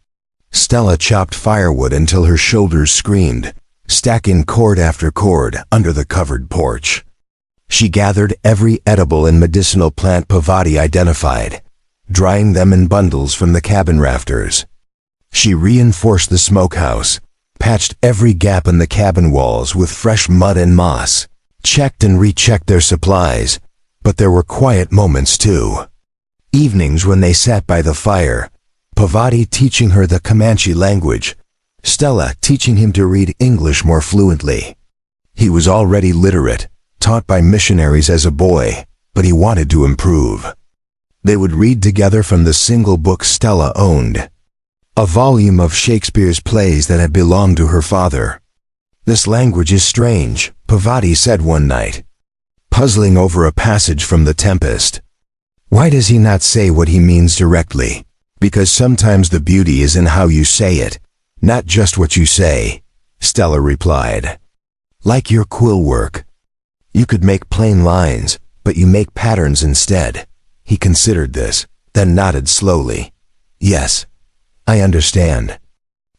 Stella chopped firewood until her shoulders screamed, stacking cord after cord under the covered porch. She gathered every edible and medicinal plant Pavati identified, drying them in bundles from the cabin rafters. She reinforced the smokehouse, patched every gap in the cabin walls with fresh mud and moss, checked and rechecked their supplies, but there were quiet moments too. Evenings when they sat by the fire, Pavati teaching her the Comanche language, Stella teaching him to read English more fluently. He was already literate, taught by missionaries as a boy, but he wanted to improve. They would read together from the single book Stella owned, a volume of Shakespeare's plays that had belonged to her father. "This language is strange," Parvati said one night, puzzling over a passage from The Tempest. "Why does he not say what he means directly?" "Because sometimes the beauty is in how you say it, not just what you say," Stella replied. "Like your quill work. You could make plain lines, but you make patterns instead." He considered this, then nodded slowly. "Yes, I understand.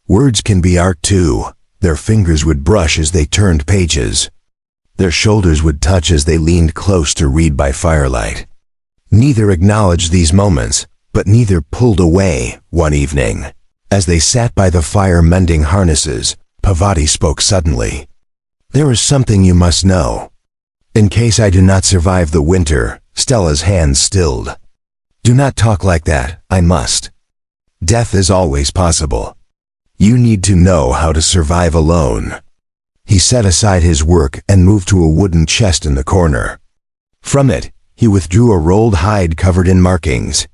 Words can be art too." Their fingers would brush as they turned pages. Their shoulders would touch as they leaned close to read by firelight. Neither acknowledged these moments, but neither pulled away. One evening, as they sat by the fire mending harnesses, Parvati spoke suddenly. "There is something you must know. In case I do not survive the winter," Stella's hands stilled. "Do not talk like that, I must. Death is always possible. You need to know how to survive alone." He set aside his work and moved to a wooden chest in the corner. From it, he withdrew a rolled hide covered in markings.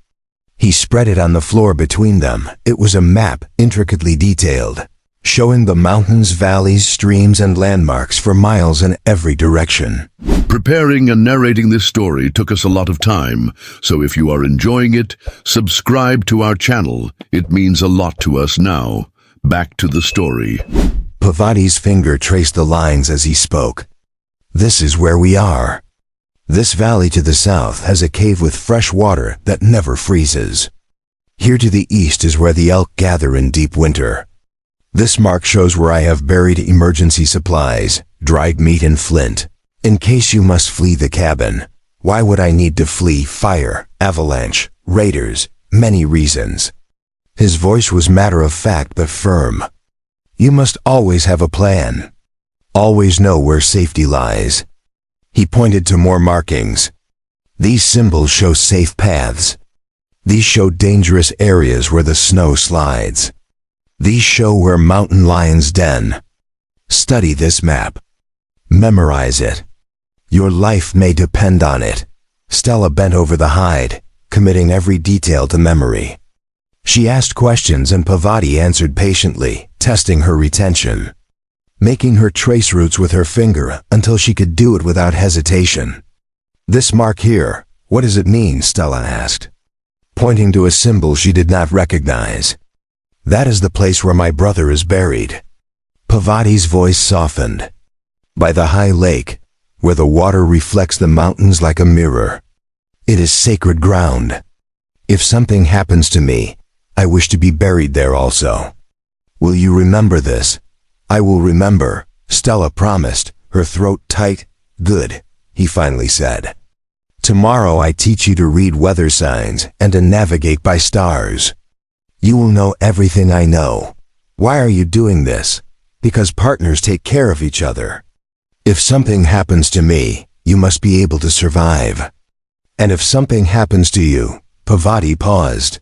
He spread it on the floor between them. It was a map, intricately detailed, showing the mountains, valleys, streams, and landmarks for miles in every direction. Preparing and narrating this story took us a lot of time, so if you are enjoying it, subscribe to our channel. It means a lot to us now. Back to the story. Parvati's finger traced the lines as he spoke. "This is where we are. This valley to the south has a cave with fresh water that never freezes. Here to the east is where the elk gather in deep winter. This mark shows where I have buried emergency supplies, dried meat and flint. In case you must flee the cabin. Why would I need to flee? Fire, avalanche, raiders, many reasons." His voice was matter-of-fact but firm. "You must always have a plan. Always know where safety lies." He pointed to more markings. "These symbols show safe paths. These show dangerous areas where the snow slides. These show where mountain lions den. Study this map. Memorize it. Your life may depend on it." Stella bent over the hide, committing every detail to memory. She asked questions and Parvati answered patiently, testing her retention, making her trace routes with her finger until she could do it without hesitation. "This mark here, what does it mean?" Stella asked, pointing to a symbol she did not recognize. "That is the place where my brother is buried." Parvati's voice softened. "By the high lake, where the water reflects the mountains like a mirror. It is sacred ground. If something happens to me, I wish to be buried there also. Will you remember this?" "I will remember," Stella promised, her throat tight. "Good," he finally said. "Tomorrow I teach you to read weather signs and to navigate by stars. You will know everything I know." "Why are you doing this?" "Because partners take care of each other. If something happens to me, you must be able to survive. And if something happens to you," Parvati paused,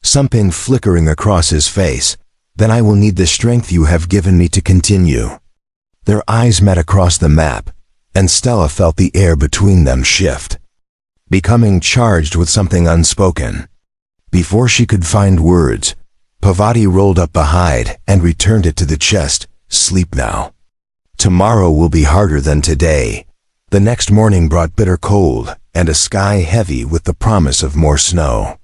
something flickering across his face, "then I will need the strength you have given me to continue." Their eyes met across the map, and Stella felt the air between them shift, becoming charged with something unspoken. Before she could find words, Parvati rolled up the hide and returned it to the chest. "Sleep now. Tomorrow will be harder than today." The next morning brought bitter cold and a sky heavy with the promise of more snow.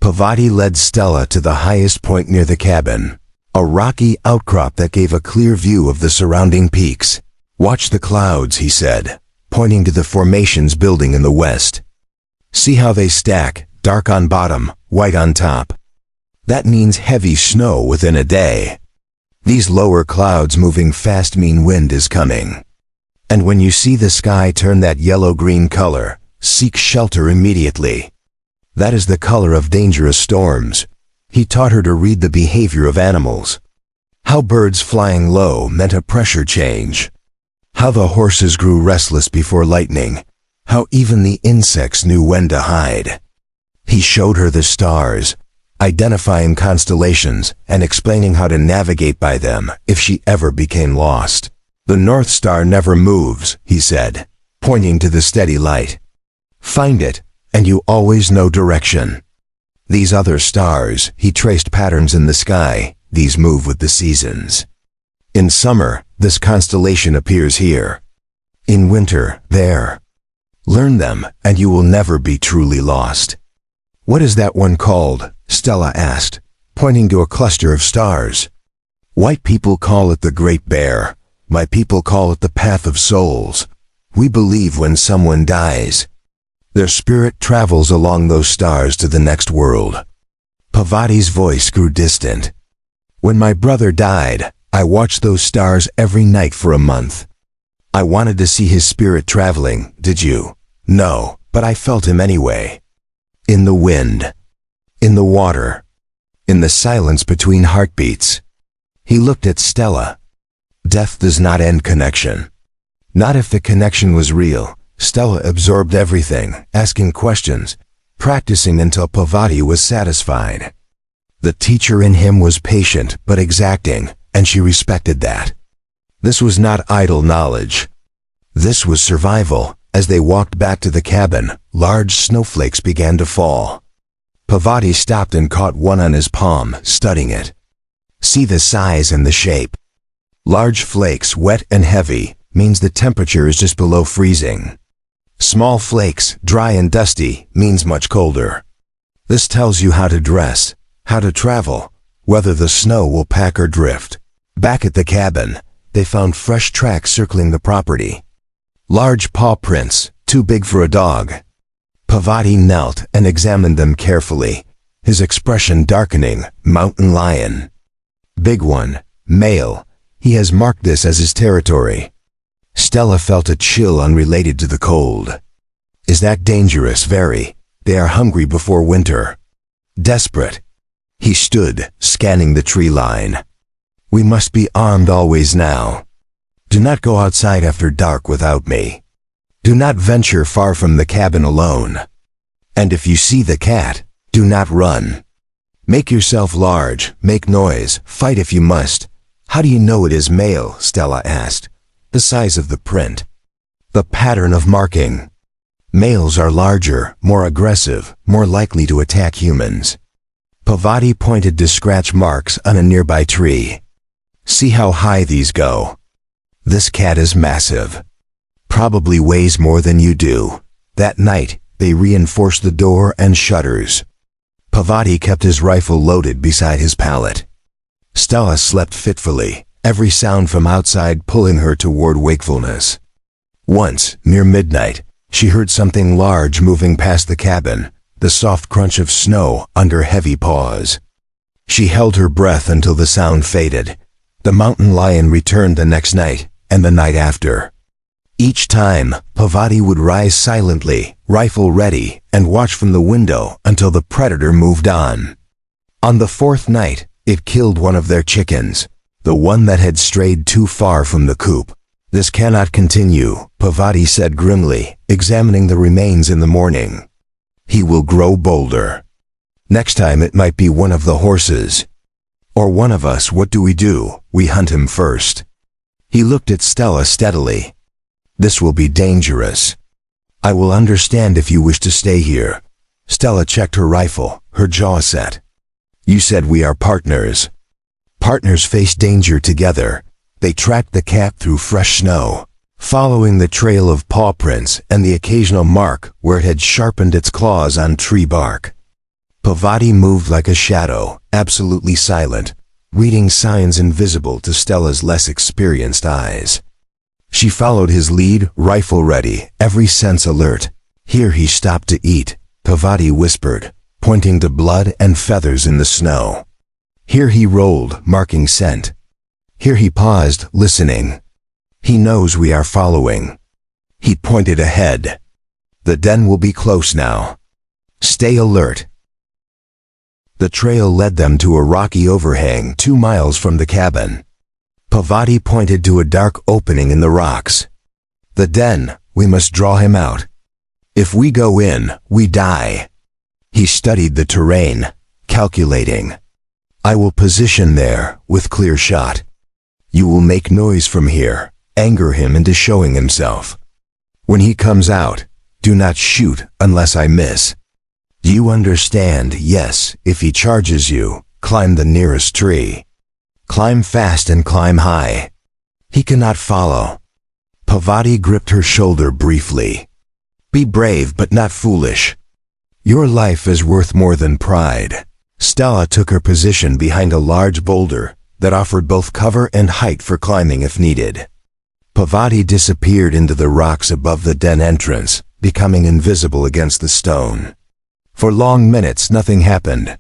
Parvati led Stella to the highest point near the cabin, a rocky outcrop that gave a clear view of the surrounding peaks. "Watch the clouds," he said, pointing to the formations building in the west. "See how they stack, dark on bottom, white on top. That means heavy snow within a day. These lower clouds moving fast mean wind is coming. And when you see the sky turn that yellow-green color, seek shelter immediately. That is the color of dangerous storms." He taught her to read the behavior of animals. How birds flying low meant a pressure change. How the horses grew restless before lightning. How even the insects knew when to hide. He showed her the stars, identifying constellations and explaining how to navigate by them if she ever became lost. "The North Star never moves," he said, pointing to the steady light. "Find it, and you always know direction." These other stars, he traced patterns in the sky, these move with the seasons. In summer, this constellation appears here. In winter, there. Learn them, and you will never be truly lost. "What is that one called?" Stella asked, pointing to a cluster of stars. "White people call it the Great Bear. My people call it the Path of Souls. We believe when someone dies, their spirit travels along those stars to the next world." Pavati's voice grew distant. "When my brother died, I watched those stars every night for a month. I wanted to see his spirit traveling, did you? No, but I felt him anyway. In the wind. In the water. In the silence between heartbeats." He looked at Stella. Death does not end connection. Not if the connection was real. Stella absorbed everything, asking questions, practicing until Pavati was satisfied. The teacher in him was patient but exacting, and she respected that. This was not idle knowledge. This was survival. As they walked back to the cabin, large snowflakes began to fall. Pavati stopped and caught one on his palm, studying it. "See the size and the shape. Large flakes, wet and heavy, means the temperature is just below freezing. Small flakes, dry and dusty, means much colder. This tells you how to dress, how to travel, whether the snow will pack or drift." Back at the cabin, they found fresh tracks circling the property. Large paw prints, too big for a dog. Pavati knelt and examined them carefully, his expression darkening. "Mountain lion. Big one, male. He has marked this as his territory." Stella felt a chill unrelated to the cold. "Is that dangerous?" "Very. They are hungry before winter. Desperate." He stood, scanning the tree line. "We must be armed always now. Do not go outside after dark without me. Do not venture far from the cabin alone. And if you see the cat, do not run. Make yourself large, make noise, fight if you must." "How do you know it is male?" Stella asked. "The size of the print. The pattern of marking. Males are larger, more aggressive, more likely to attack humans." Pavati pointed to scratch marks on a nearby tree. "See how high these go. This cat is massive. Probably weighs more than you do." That night, they reinforced the door and shutters. Pavati kept his rifle loaded beside his pallet. Stella slept fitfully, every sound from outside pulling her toward wakefulness. Once, near midnight, she heard something large moving past the cabin, the soft crunch of snow under heavy paws. She held her breath until the sound faded. The mountain lion returned the next night, and the night after. Each time, Pavati would rise silently, rifle ready, and watch from the window until the predator moved on. On the fourth night, it killed one of their chickens, the one that had strayed too far from the coop. "This cannot continue," Pavati said grimly, examining the remains in the morning. "He will grow bolder. Next time it might be one of the horses. Or one of us. What do? We hunt him first." He looked at Stella steadily. "This will be dangerous. I will understand if you wish to stay here." Stella checked her rifle, her jaw set. "You said we are partners." Partners face danger together. They tracked the cat through fresh snow, following the trail of paw prints and the occasional mark where it had sharpened its claws on tree bark. Pavati moved like a shadow, absolutely silent, reading signs invisible to Stella's less experienced eyes. She followed his lead, rifle ready, every sense alert. "Here he stopped to eat," Pavati whispered, pointing to blood and feathers in the snow. "Here he rolled, marking scent. Here he paused, listening. He knows we are following." He pointed ahead. "The den will be close now. Stay alert." The trail led them to a rocky overhang 2 miles from the cabin. Pavati pointed to a dark opening in the rocks. "The den, we must draw him out. If we go in, we die." He studied the terrain. calculating. I will position there, with clear shot. You will make noise from here, anger him into showing himself. When he comes out, do not shoot unless I miss. Do you understand? Yes, if he charges you, climb the nearest tree. Climb fast and climb high. He cannot follow. Parvati gripped her shoulder briefly. Be brave but not foolish. Your life is worth more than pride. Stella took her position behind a large boulder that offered both cover and height for climbing if needed. Parvati disappeared into the rocks above the den entrance, becoming invisible against the stone. For long minutes nothing happened.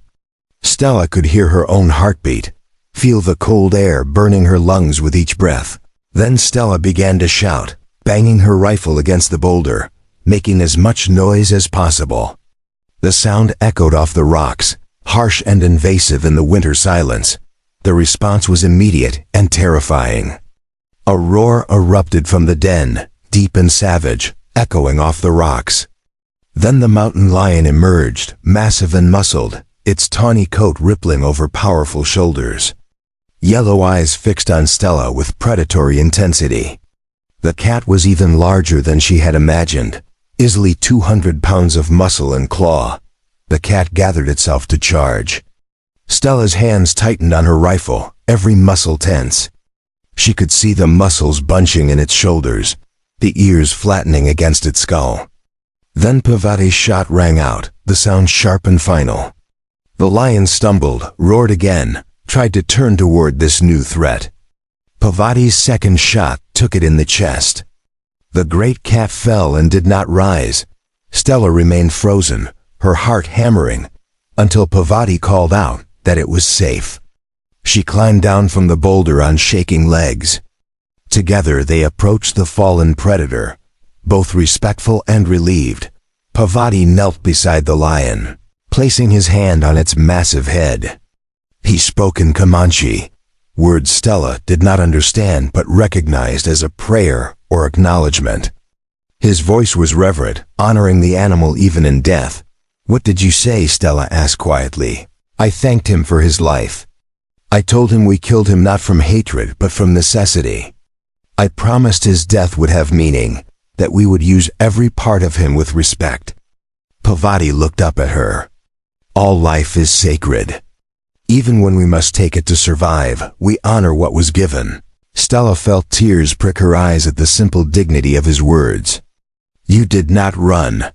Stella could hear her own heartbeat, feel the cold air burning her lungs with each breath. Then Stella began to shout, banging her rifle against the boulder, making as much noise as possible. The sound echoed off the rocks, harsh and invasive in the winter silence. The response was immediate and terrifying. A roar erupted from the den, deep and savage, echoing off the rocks. Then the mountain lion emerged, massive and muscled, its tawny coat rippling over powerful shoulders. Yellow eyes fixed on Stella with predatory intensity. The cat was even larger than she had imagined, easily 200 pounds of muscle and claw. The cat gathered itself to charge. Stella's hands tightened on her rifle, every muscle tense. She could see the muscles bunching in its shoulders, the ears flattening against its skull. Then Parvati's shot rang out, the sound sharp and final. The lion stumbled, roared again, tried to turn toward this new threat. Parvati's second shot took it in the chest. The great cat fell and did not rise. Stella remained frozen, her heart hammering, until Parvati called out that it was safe. She climbed down from the boulder on shaking legs. Together they approached the fallen predator, both respectful and relieved. Parvati knelt beside the lion, placing his hand on its massive head. He spoke in Comanche, words Stella did not understand but recognized as a prayer or acknowledgement. His voice was reverent, honoring the animal even in death. What did you say? Stella asked quietly. I thanked him for his life. I told him we killed him not from hatred but from necessity. I promised his death would have meaning, that we would use every part of him with respect. Parvati looked up at her. All life is sacred. Even when we must take it to survive, we honor what was given. Stella felt tears prick her eyes at the simple dignity of his words. You did not run.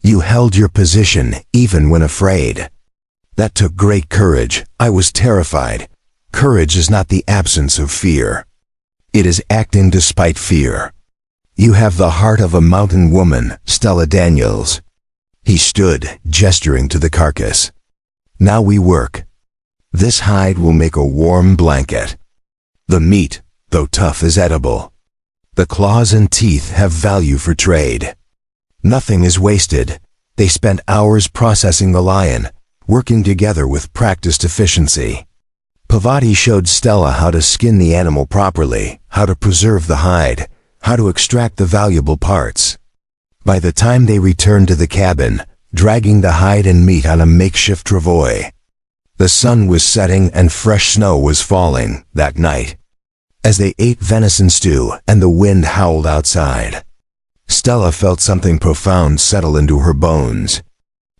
You held your position, even when afraid. That took great courage. I was terrified. Courage is not the absence of fear. It is acting despite fear. You have the heart of a mountain woman, Stella Daniels. He stood, gesturing to the carcass. Now we work. This hide will make a warm blanket. The meat, though tough, is edible. The claws and teeth have value for trade. Nothing is wasted. They spent hours processing the lion, working together with practiced efficiency. Parvati showed Stella how to skin the animal properly, how to preserve the hide, how to extract the valuable parts. By the time they returned to the cabin, dragging the hide and meat on a makeshift travois, the sun was setting and fresh snow was falling that night. As they ate venison stew and the wind howled outside, Stella felt something profound settle into her bones.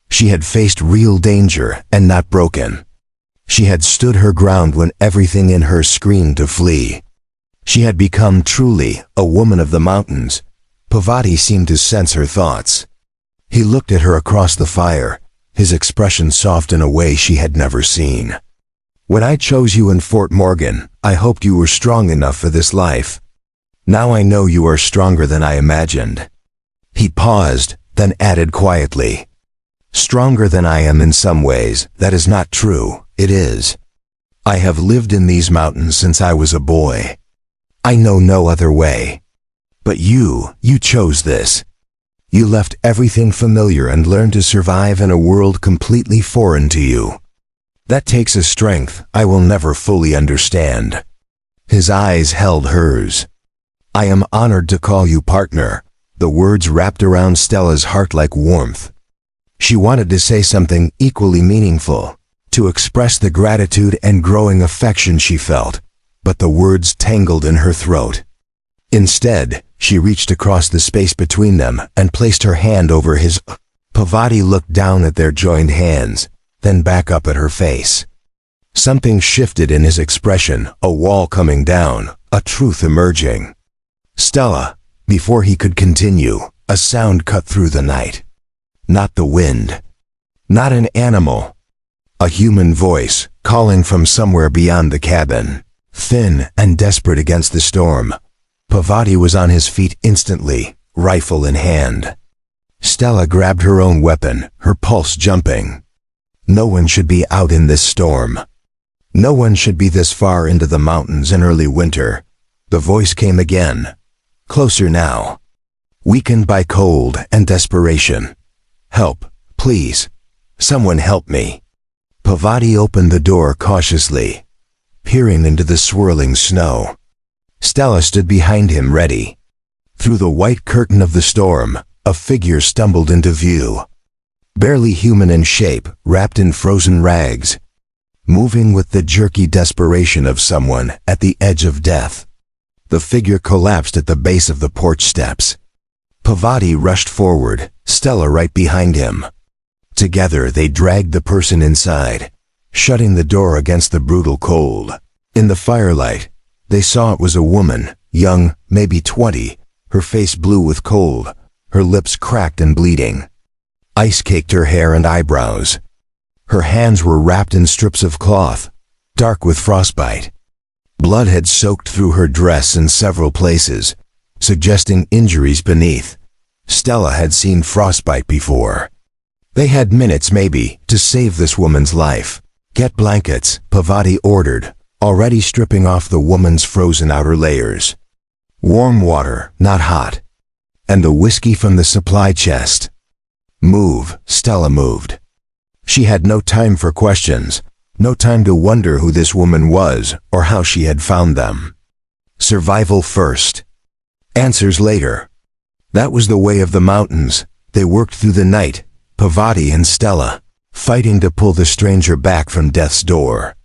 She had faced real danger and not broken. She had stood her ground when everything in her screamed to flee. She had become truly a woman of the mountains. Parvati seemed to sense her thoughts. He looked at her across the fire, his expression soft in a way she had never seen. When I chose you in Fort Morgan, I hoped you were strong enough for this life. Now I know you are stronger than I imagined. He paused, then added quietly, Stronger than I am in some ways. That is not true. It is. I have lived in these mountains since I was a boy. I know no other way. But you chose this. You left everything familiar and learned to survive in a world completely foreign to you. That takes a strength I will never fully understand. His eyes held hers. I am honored to call you partner. The words wrapped around Stella's heart like warmth. She wanted to say something equally meaningful. to express the gratitude and growing affection she felt, but the words tangled in her throat. Instead, she reached across the space between them and placed her hand over his. Parvati looked down at their joined hands, then back up at her face. Something shifted in his expression, a wall coming down, a truth emerging. Stella, before he could continue, a sound cut through the night. Not the wind. Not an animal. A human voice, calling from somewhere beyond the cabin. Thin and desperate against the storm. Parvati was on his feet instantly, rifle in hand. Stella grabbed her own weapon, her pulse jumping. No one should be out in this storm. No one should be this far into the mountains in early winter. The voice came again. Closer now. Weakened by cold and desperation. Help, please. Someone help me. Parvati opened the door cautiously, peering into the swirling snow. Stella stood behind him ready. Through the white curtain of the storm, a figure stumbled into view. Barely human in shape, wrapped in frozen rags. Moving with the jerky desperation of someone at the edge of death. The figure collapsed at the base of the porch steps. Parvati rushed forward, Stella right behind him. Together they dragged the person inside, shutting the door against the brutal cold. In the firelight, they saw it was a woman, young, maybe 20, her face blue with cold, her lips cracked and bleeding. Ice caked her hair and eyebrows. Her hands were wrapped in strips of cloth, dark with frostbite. Blood had soaked through her dress in several places, suggesting injuries beneath. Stella had seen frostbite before. They had minutes, maybe, to save this woman's life. Get blankets, Parvati ordered, already stripping off the woman's frozen outer layers. Warm water, not hot. And the whiskey from the supply chest. Move, Stella moved. She had no time for questions, no time to wonder who this woman was or how she had found them. Survival first. Answers later. That was the way of the mountains. They worked through the night, Parvati and Stella, fighting to pull the stranger back from death's door.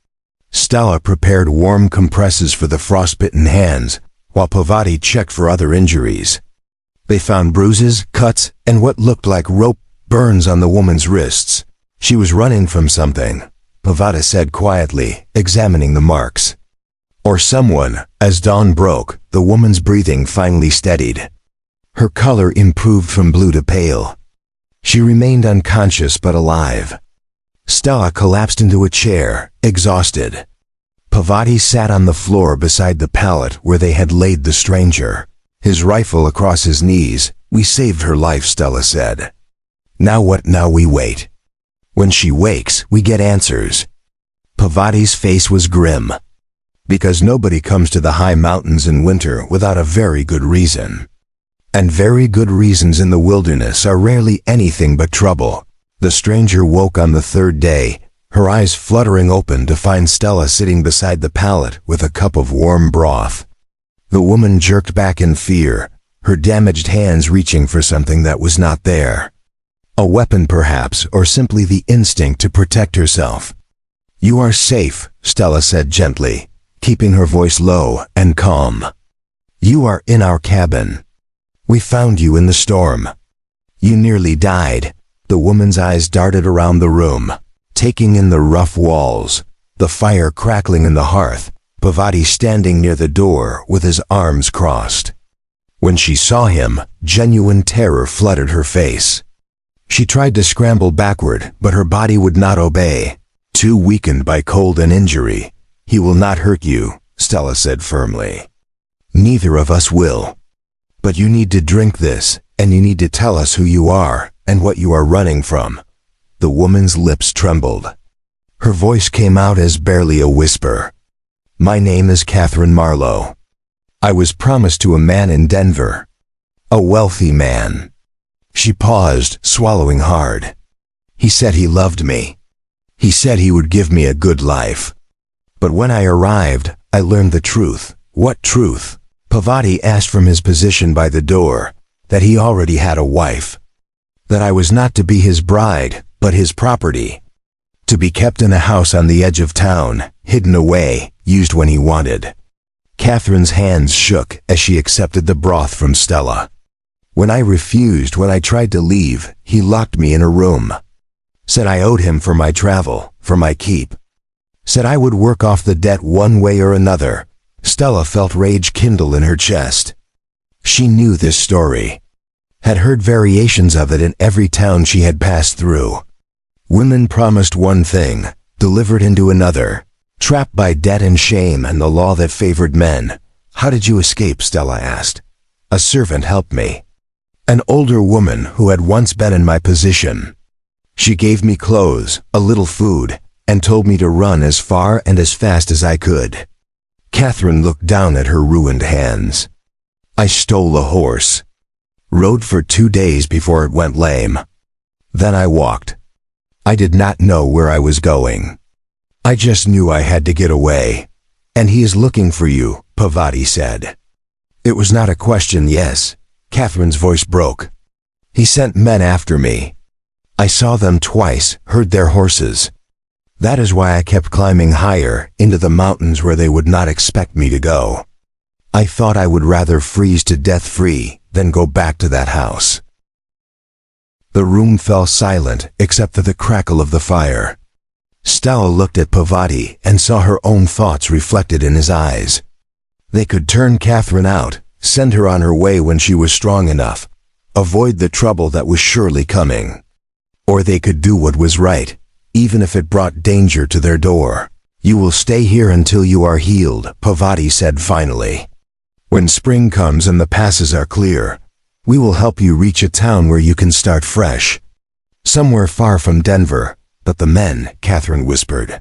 Stella prepared warm compresses for the frostbitten hands, while Parvati checked for other injuries. They found bruises, cuts, and what looked like rope burns on the woman's wrists. She was running from something, Parvati said quietly, examining the marks. Or someone. As dawn broke, the woman's breathing finally steadied. Her color improved from blue to pale. She remained unconscious but alive. Stella collapsed into a chair, exhausted. Parvati sat on the floor beside the pallet where they had laid the stranger, his rifle across his knees. We saved her life, Stella said. Now what? Now we wait. When she wakes, we get answers. Parvati's face was grim. Because nobody comes to the high mountains in winter without a very good reason. And very good reasons in the wilderness are rarely anything but trouble. The stranger woke on the third day, her eyes fluttering open to find Stella sitting beside the pallet with a cup of warm broth. The woman jerked back in fear, her damaged hands reaching for something that was not there. A weapon perhaps, or simply the instinct to protect herself. You are safe, Stella said gently, keeping her voice low and calm. You are in our cabin. We found you in the storm. You nearly died. The woman's eyes darted around the room, taking in the rough walls, the fire crackling in the hearth, Parvati standing near the door with his arms crossed. When she saw him, genuine terror flooded her face. She tried to scramble backward, but her body would not obey. Too weakened by cold and injury. He will not hurt you, Stella said firmly. Neither of us will. But you need to drink this, and you need to tell us who you are and what you are running from. The woman's lips trembled. Her voice came out as barely a whisper. My name is Catherine Marlowe. I was promised to a man in Denver. A wealthy man. She paused, swallowing hard. He said he loved me. He said he would give me a good life. But when I arrived, I learned the truth. What truth? Parvati asked from his position by the door, that he already had a wife. That I was not to be his bride, but his property. To be kept in a house on the edge of town, hidden away, used when he wanted. Catherine's hands shook as she accepted the broth from Stella. When I refused, when I tried to leave, he locked me in a room. Said I owed him for my travel, for my keep. Said I would work off the debt one way or another. Stella felt rage kindle in her chest. She knew this story. Had heard variations of it in every town she had passed through. Women promised one thing, delivered into another, trapped by debt and shame and the law that favored men. How did you escape? Stella asked. A servant helped me. An older woman who had once been in my position. She gave me clothes, a little food, and told me to run as far and as fast as I could. Catherine looked down at her ruined hands. I stole a horse. Rode for 2 days before it went lame. Then I walked. I did not know where I was going. I just knew I had to get away. And he is looking for you, Pavati said. It was not a question, yes. Catherine's voice broke. He sent men after me. I saw them twice, heard their horses. That is why I kept climbing higher, into the mountains where they would not expect me to go. I thought I would rather freeze to death free than go back to that house. The room fell silent except for the crackle of the fire. Stella looked at Pavati and saw her own thoughts reflected in his eyes. They could turn Catherine out, send her on her way when she was strong enough, avoid the trouble that was surely coming. Or they could do what was right, even if it brought danger to their door. You will stay here until you are healed, Pavati said finally. When spring comes and the passes are clear, we will help you reach a town where you can start fresh. Somewhere far from Denver, but the men, Catherine whispered.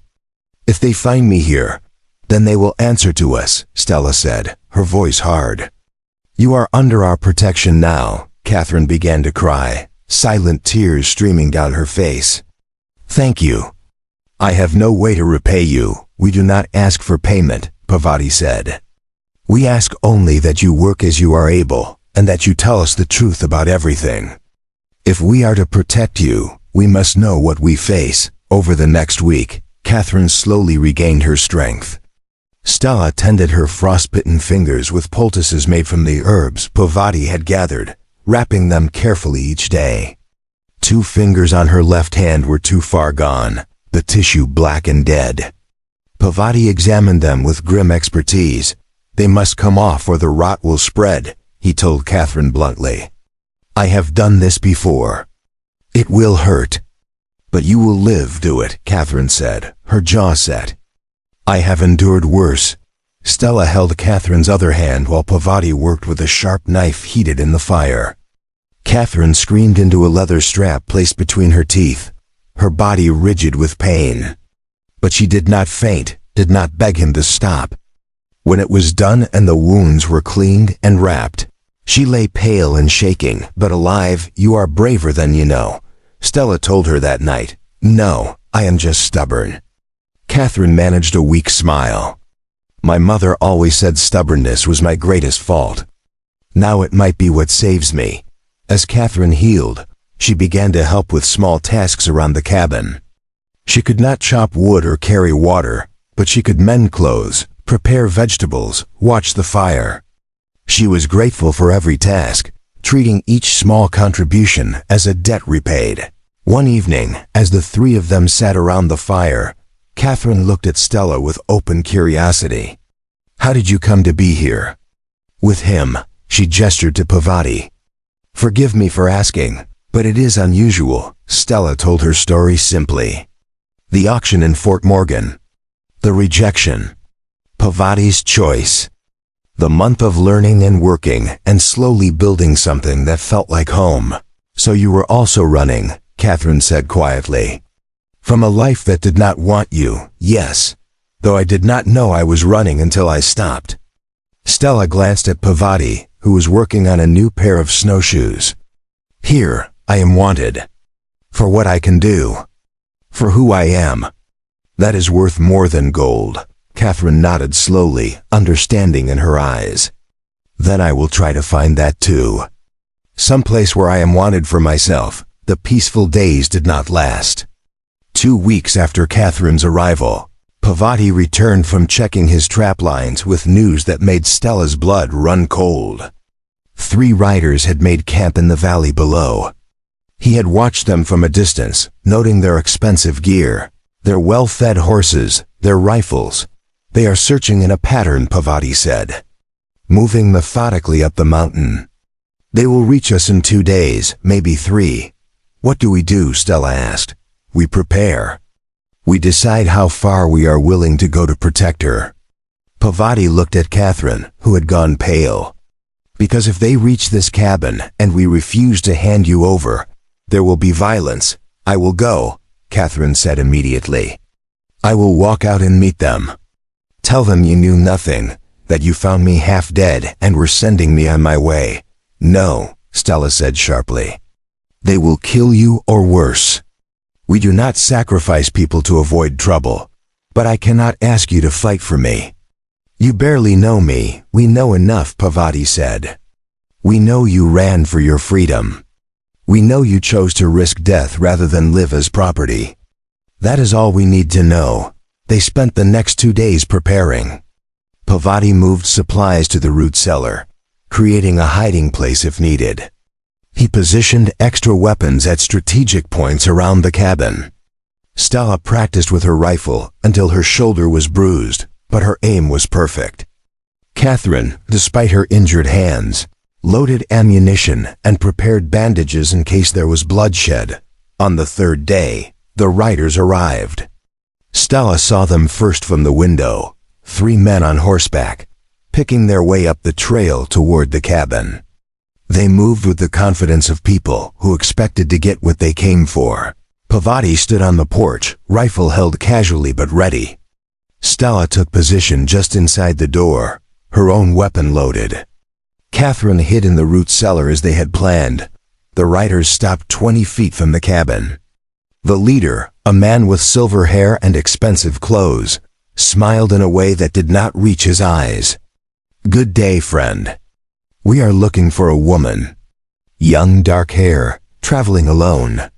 If they find me here, then they will answer to us, Stella said, her voice hard. You are under our protection now, Catherine began to cry, silent tears streaming down her face. Thank you. I have no way to repay you. We do not ask for payment, Pavati said. We ask only that you work as you are able, and that you tell us the truth about everything. If we are to protect you, we must know what we face. Over the next week, Catherine slowly regained her strength. Stella tended her frostbitten fingers with poultices made from the herbs Pavati had gathered, wrapping them carefully each day. 2 fingers on her left hand were too far gone, the tissue black and dead. Pavati examined them with grim expertise. They must come off or the rot will spread, he told Catherine bluntly. I have done this before. It will hurt. But you will live, do it, Catherine said, her jaw set. I have endured worse. Stella held Catherine's other hand while Pavati worked with a sharp knife heated in the fire. Catherine screamed into a leather strap placed between her teeth, her body rigid with pain. But she did not faint, did not beg him to stop. When it was done and the wounds were cleaned and wrapped, she lay pale and shaking, but alive. You are braver than you know, Stella told her that night. No, I am just stubborn. Catherine managed a weak smile. My mother always said stubbornness was my greatest fault. Now it might be what saves me. As Catherine healed, she began to help with small tasks around the cabin. She could not chop wood or carry water, but she could mend clothes, prepare vegetables, watch the fire. She was grateful for every task, treating each small contribution as a debt repaid. One evening, as the 3 of them sat around the fire, Catherine looked at Stella with open curiosity. How did you come to be here? With him, she gestured to Pavati. Forgive me for asking, but it is unusual, Stella told her story simply. The auction in Fort Morgan. The rejection. Pavati's choice. The month of learning and working and slowly building something that felt like home. So you were also running, Catherine said quietly. From a life that did not want you, yes, though I did not know I was running until I stopped. Stella glanced at Pavati, who was working on a new pair of snowshoes. Here, I am wanted. For what I can do. For who I am. That is worth more than gold. Catherine nodded slowly, understanding in her eyes. Then I will try to find that too. Someplace where I am wanted for myself. The peaceful days did not last. 2 weeks after Catherine's arrival, Pavati returned from checking his trap lines with news that made Stella's blood run cold. 3 riders had made camp in the valley below. He had watched them from a distance, noting their expensive gear, their well-fed horses, their rifles. They are searching in a pattern, Pavati said, moving methodically up the mountain. They will reach us in 2 days, maybe 3. What do we do? Stella asked. We prepare. We decide how far we are willing to go to protect her. Pavati looked at Catherine, who had gone pale. Because if they reach this cabin and we refuse to hand you over, there will be violence. I will go, Catherine said immediately. I will walk out and meet them. Tell them you knew nothing, that you found me half dead and were sending me on my way. No, Stella said sharply. They will kill you or worse. We do not sacrifice people to avoid trouble, but I cannot ask you to fight for me. You barely know me. We know enough, Pavati said. We know you ran for your freedom. We know you chose to risk death rather than live as property. That is all we need to know. They spent the next 2 days preparing. Pavati moved supplies to the root cellar, creating a hiding place if needed. He positioned extra weapons at strategic points around the cabin. Stella practiced with her rifle until her shoulder was bruised, but her aim was perfect. Catherine, despite her injured hands, loaded ammunition and prepared bandages in case there was bloodshed. On the 3rd day, the riders arrived. Stella saw them first from the window, 3 men on horseback, picking their way up the trail toward the cabin. They moved with the confidence of people who expected to get what they came for. Pavati stood on the porch, rifle held casually but ready. Stella took position just inside the door, her own weapon loaded. Catherine hid in the root cellar as they had planned. The riders stopped 20 feet from the cabin. The leader, a man with silver hair and expensive clothes, smiled in a way that did not reach his eyes. Good day, friend. We are looking for a woman. Young, dark hair, traveling alone.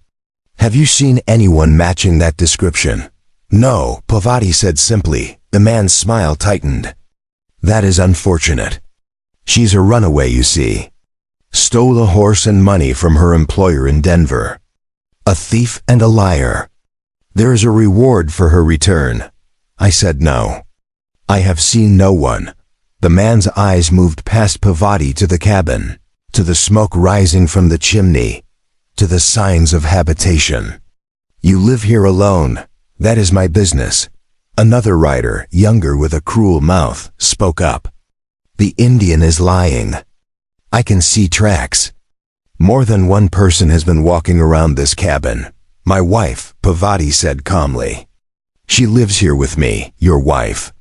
Have you seen anyone matching that description? No, Pavati said simply. The man's smile tightened. That is unfortunate. She's a runaway, you see. Stole a horse and money from her employer in Denver. A thief and a liar. There is a reward for her return. I said no. I have seen no one. The man's eyes moved past Pavati to the cabin, to the smoke rising from the chimney, to the signs of habitation. You live here alone. That is my business. Another rider, younger with a cruel mouth, spoke up. The Indian is lying. I can see tracks. More than one person has been walking around this cabin. My wife, Pavati said calmly. She lives here with me, your wife.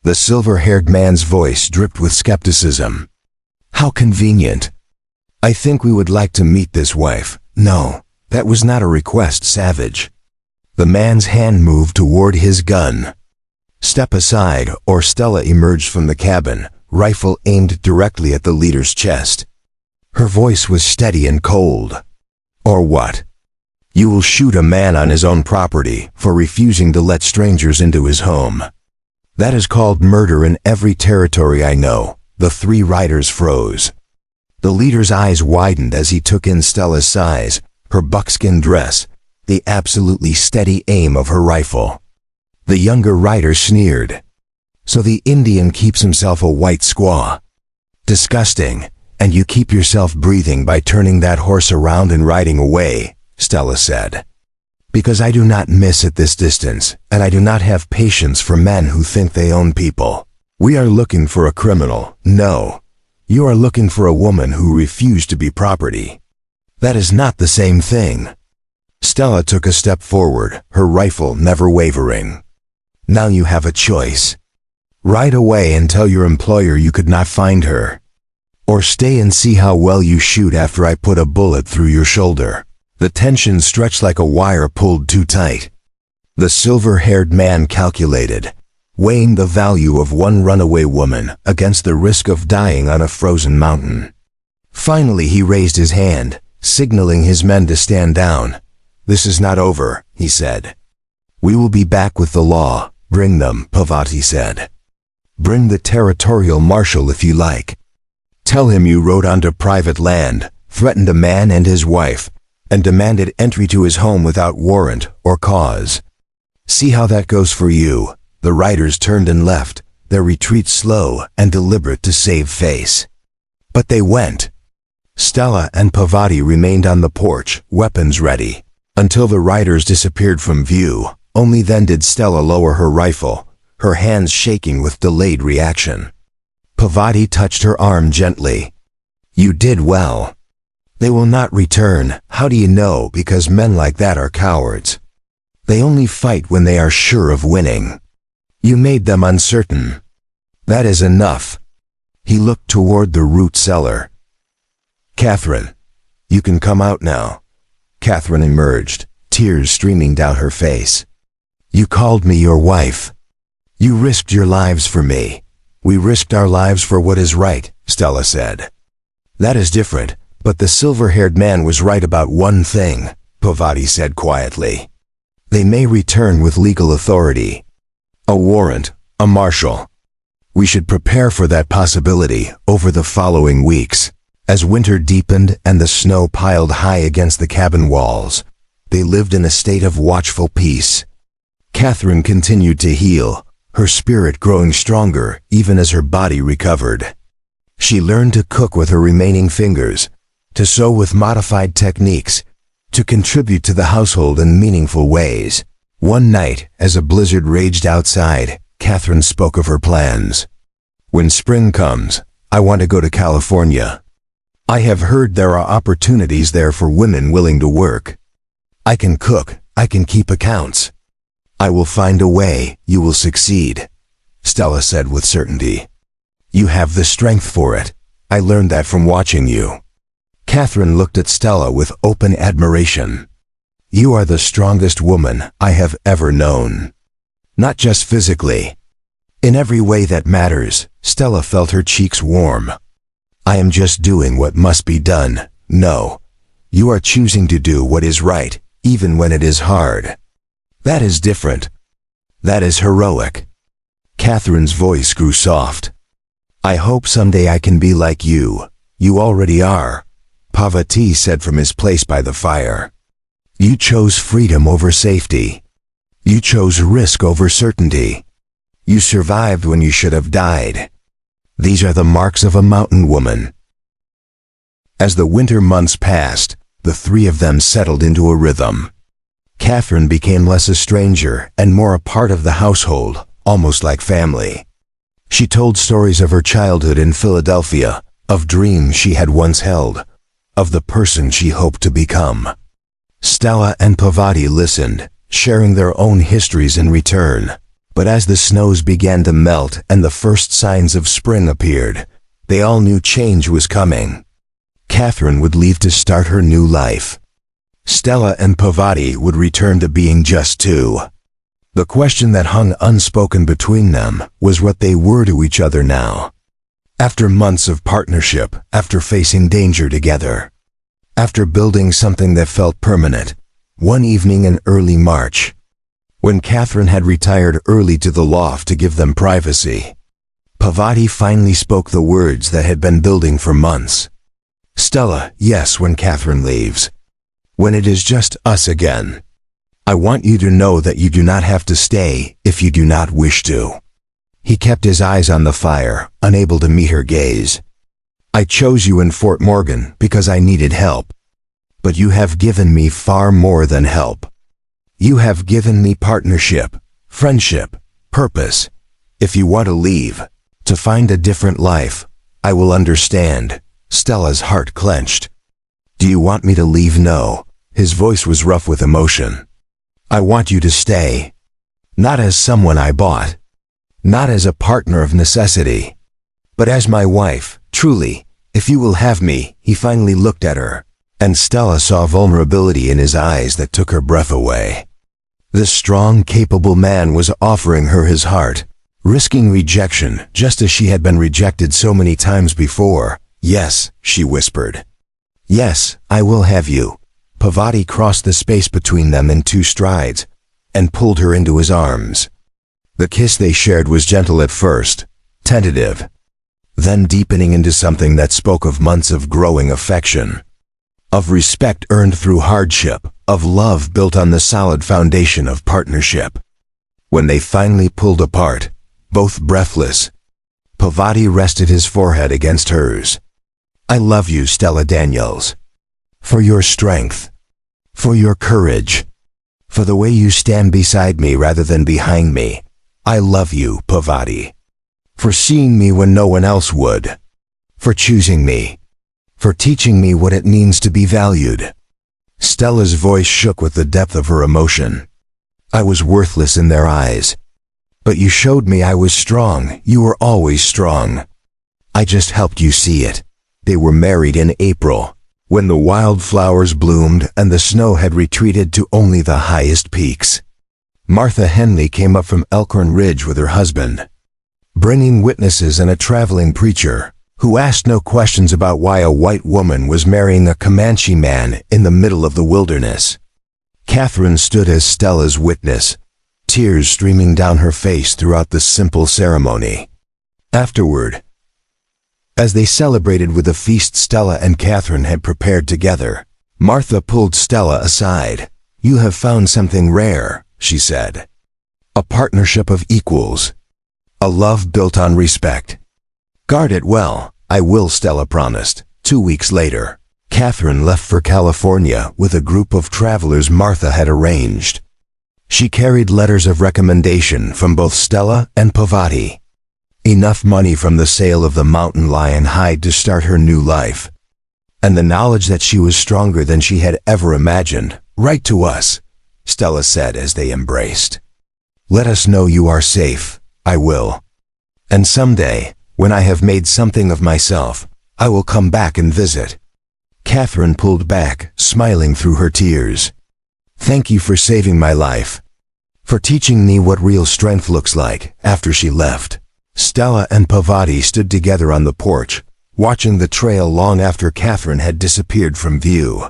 The silver-haired man's voice dripped with skepticism. How convenient. I think we would like to meet this wife. No, that was not a request, savage. The man's hand moved toward his gun. Step aside, or Stella emerged from the cabin, rifle aimed directly at the leader's chest. Her voice was steady and cold. Or what? You will shoot a man on his own property for refusing to let strangers into his home. That is called murder in every territory I know. The 3 riders froze. The leader's eyes widened as he took in Stella's size, her buckskin dress, the absolutely steady aim of her rifle. The younger rider sneered. So the Indian keeps himself a white squaw. Disgusting, and you keep yourself breathing by turning that horse around and riding away, Stella said. Because I do not miss at this distance, and I do not have patience for men who think they own people. We are looking for a criminal. No, you are looking for a woman who refused to be property. That is not the same thing. Stella took a step forward, her rifle never wavering. Now you have a choice. Ride away and tell your employer you could not find her. Or stay and see how well you shoot after I put a bullet through your shoulder. The tension stretched like a wire pulled too tight. The silver-haired man calculated, weighing the value of one runaway woman against the risk of dying on a frozen mountain. Finally he raised his hand, signaling his men to stand down. This is not over, he said. We will be back with the law. Bring them, Pavati said. Bring the territorial marshal if you like. Tell him you rode onto private land, threatened a man and his wife, and demanded entry to his home without warrant or cause. See how that goes for you." The riders turned and left, their retreat slow and deliberate to save face. But they went. Stella and Pavati remained on the porch, weapons ready, until the riders disappeared from view. Only then did Stella lower her rifle, her hands shaking with delayed reaction. Pavati touched her arm gently. "You did well. They will not return. How do you know? Because men like that are cowards. They only fight when they are sure of winning. You made them uncertain. That is enough." He looked toward the root cellar. "Catherine, you can come out now." Catherine emerged, tears streaming down her face. "You called me your wife. You risked your lives for me. We risked our lives for what is right," Stella said. "That is different, but the silver-haired man was right about one thing," Pavati said quietly. "They may return with legal authority. A warrant, a marshal. We should prepare for that possibility over the following weeks." As winter deepened and the snow piled high against the cabin walls, they lived in a state of watchful peace. Catherine continued to heal, her spirit growing stronger even as her body recovered. She learned to cook with her remaining fingers, to sew with modified techniques, to contribute to the household in meaningful ways. One night, as a blizzard raged outside, Catherine spoke of her plans. "When spring comes, I want to go to California. I have heard there are opportunities there for women willing to work. I can cook, I can keep accounts. I will find a way. You will succeed," Stella said with certainty. "You have the strength for it. I learned that from watching you." Catherine looked at Stella with open admiration. "You are the strongest woman I have ever known. Not just physically. In every way that matters." Stella felt her cheeks warm. "I am just doing what must be done. No, you are choosing to do what is right, even when it is hard. That is different. That is heroic." Catherine's voice grew soft. "I hope someday I can be like you. You already are," Pavati said from his place by the fire. "You chose freedom over safety. You chose risk over certainty. You survived when you should have died. These are the marks of a mountain woman." As the winter months passed, the three of them settled into a rhythm. Catherine became less a stranger and more a part of the household, almost like family. She told stories of her childhood in Philadelphia, of dreams she had once held, of the person she hoped to become. Stella and Pavati listened, sharing their own histories in return. But as the snows began to melt and the first signs of spring appeared, they all knew change was coming. Catherine would leave to start her new life. Stella and Pavati would return to being just two. The question that hung unspoken between them was what they were to each other now. After months of partnership, after facing danger together, after building something that felt permanent, one evening in early March, when Catherine had retired early to the loft to give them privacy, Pavati finally spoke the words that had been building for months. "Stella, yes, when Catherine leaves. When it is just us again. I want you to know that you do not have to stay if you do not wish to." He kept his eyes on the fire, unable to meet her gaze. "I chose you in Fort Morgan because I needed help. But you have given me far more than help. You have given me partnership, friendship, purpose. If you want to leave, to find a different life, I will understand." Stella's heart clenched. "Do you want me to leave?" "No." His voice was rough with emotion. "I want you to stay. Not as someone I bought. Not as a partner of necessity. But as my wife, truly, if you will have me." He finally looked at her, and Stella saw vulnerability in his eyes that took her breath away. This strong, capable man was offering her his heart, risking rejection just as she had been rejected so many times before. "Yes," she whispered. "Yes, I will have you." Pavati crossed the space between them in 2 strides, and pulled her into his arms. The kiss they shared was gentle at first, tentative, then deepening into something that spoke of months of growing affection, of respect earned through hardship, of love built on the solid foundation of partnership. When they finally pulled apart, both breathless, Pavati rested his forehead against hers. "I love you, Stella Daniels. For your strength, for your courage, for the way you stand beside me rather than behind me. I love you, Pavati. For seeing me when no one else would. For choosing me. For teaching me what it means to be valued." Stella's voice shook with the depth of her emotion. "I was worthless in their eyes. But you showed me I was strong. You were always strong. I just helped you see it." They were married in April, when the wildflowers bloomed and the snow had retreated to only the highest peaks. Martha Henley came up from Elkhorn Ridge with her husband, bringing witnesses and a traveling preacher, who asked no questions about why a white woman was marrying a Comanche man in the middle of the wilderness. Catherine stood as Stella's witness, tears streaming down her face throughout the simple ceremony. Afterward, as they celebrated with a feast Stella and Catherine had prepared together, Martha pulled Stella aside. "You have found something rare," she said. "A partnership of equals. A love built on respect. Guard it well." "I will," Stella promised. 2 weeks later, Catherine left for California with a group of travelers Martha had arranged. She carried letters of recommendation from both Stella and Pavati. Enough money from the sale of the mountain lion hide to start her new life. And the knowledge that she was stronger than she had ever imagined. "Write to us," Stella said as they embraced. "Let us know you are safe." "I will. And someday, when I have made something of myself, I will come back and visit." Catherine pulled back, smiling through her tears. "Thank you for saving my life. For teaching me what real strength looks like." After she left, Stella and Pavati stood together on the porch, watching the trail long after Catherine had disappeared from view.